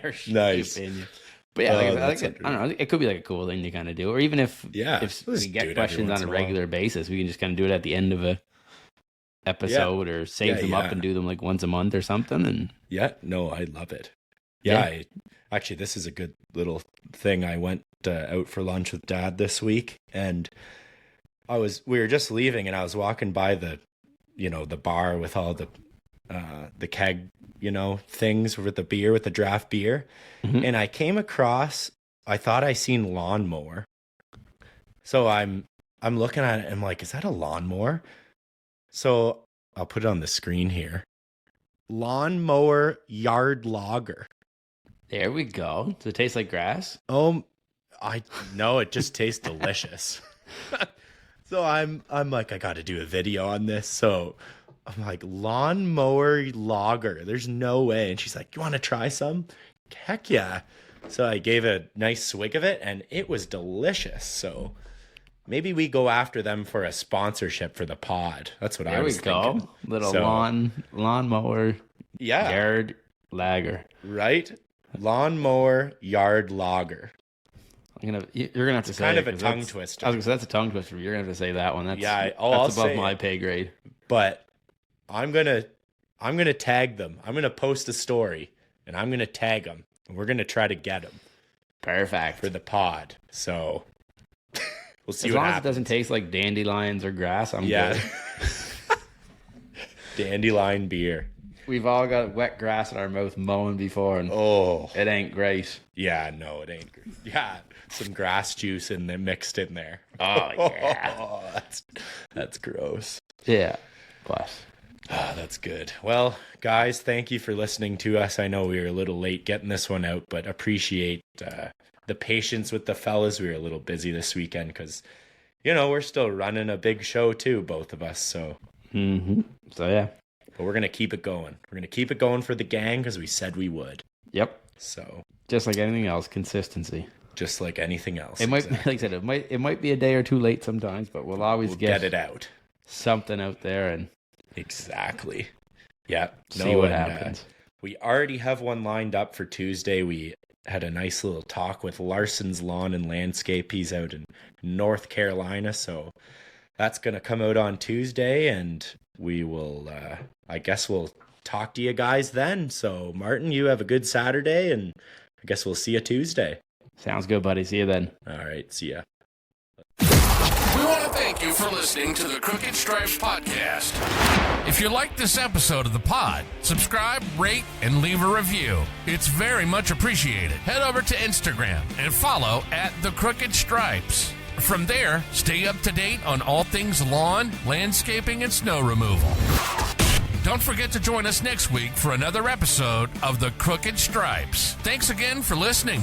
our nice opinion. But yeah, I don't know. It could be like a cool thing to kind of do, or even if we get questions on a regular basis, we can just kind of do it at the end of a episode or save them up and do them like once a month or something. And I love it. Actually, this is a good little thing. I went out for lunch with Dad this week, and we were just leaving, and I was walking by the bar with all the keg, things with the beer, with the draft beer. Mm-hmm. And I came across, I thought I seen lawnmower. So I'm looking at it, I'm like, is that a lawnmower? So I'll put it on the screen here. Lawnmower yard logger. There we go. Does it taste like grass? I know, it just tastes delicious. So I'm like, I got to do a video on this. So I'm like, lawnmower logger. There's no way. And she's like, you want to try some? Heck yeah. So I gave a nice swig of it, and it was delicious. So maybe we go after them for a sponsorship for the pod. That's what I was thinking. There we go. Little lawnmower yard lager. Right? Lawnmower yard logger. You're gonna have to say kind of a tongue twister. I was gonna say that's a tongue twister. You're gonna have to say that one. That's I'll above my pay grade. But I'm gonna tag them. I'm gonna post a story, and I'm gonna tag them. And we're gonna try to get them. Perfect for the pod. So We'll see As what long as it happens. doesn't taste like dandelions or grass, I'm good. Dandelion beer. We've all got wet grass in our mouth mowing before, and it ain't great. Yeah, no, it ain't. Yeah, some grass juice in there mixed in there. Oh, yeah. Oh, that's gross. Yeah, but That's good. Well, guys, thank you for listening to us. I know we were a little late getting this one out, but appreciate the patience with the fellas. We were a little busy this weekend because, we're still running a big show too, both of us. So, So, yeah. but we're going to keep it going. We're going to keep it going for the gang because we said we would. Yep. So, Just like anything else, consistency. just like anything else. It might, like I said, it might be a day or two late sometimes, but we'll always get it out. something out there and Exactly. Yeah. see what happens. We already have one lined up for Tuesday. We had a nice little talk with Larson's Lawn and Landscape. He's out in North Carolina, so that's going to come out on Tuesday, and we will, I guess we'll talk to you guys then. So, Martin, you have a good Saturday, and I guess we'll see you Tuesday. Sounds good, buddy. See you then. All right, see ya. We want to thank you for listening to the Crooked Stripes podcast. If you liked this episode of the pod, subscribe, rate, and leave a review. It's very much appreciated. Head over to Instagram and follow at the Crooked Stripes. From there, stay up to date on all things lawn, landscaping, and snow removal. Don't forget to join us next week for another episode of the Crooked Stripes. Thanks again for listening.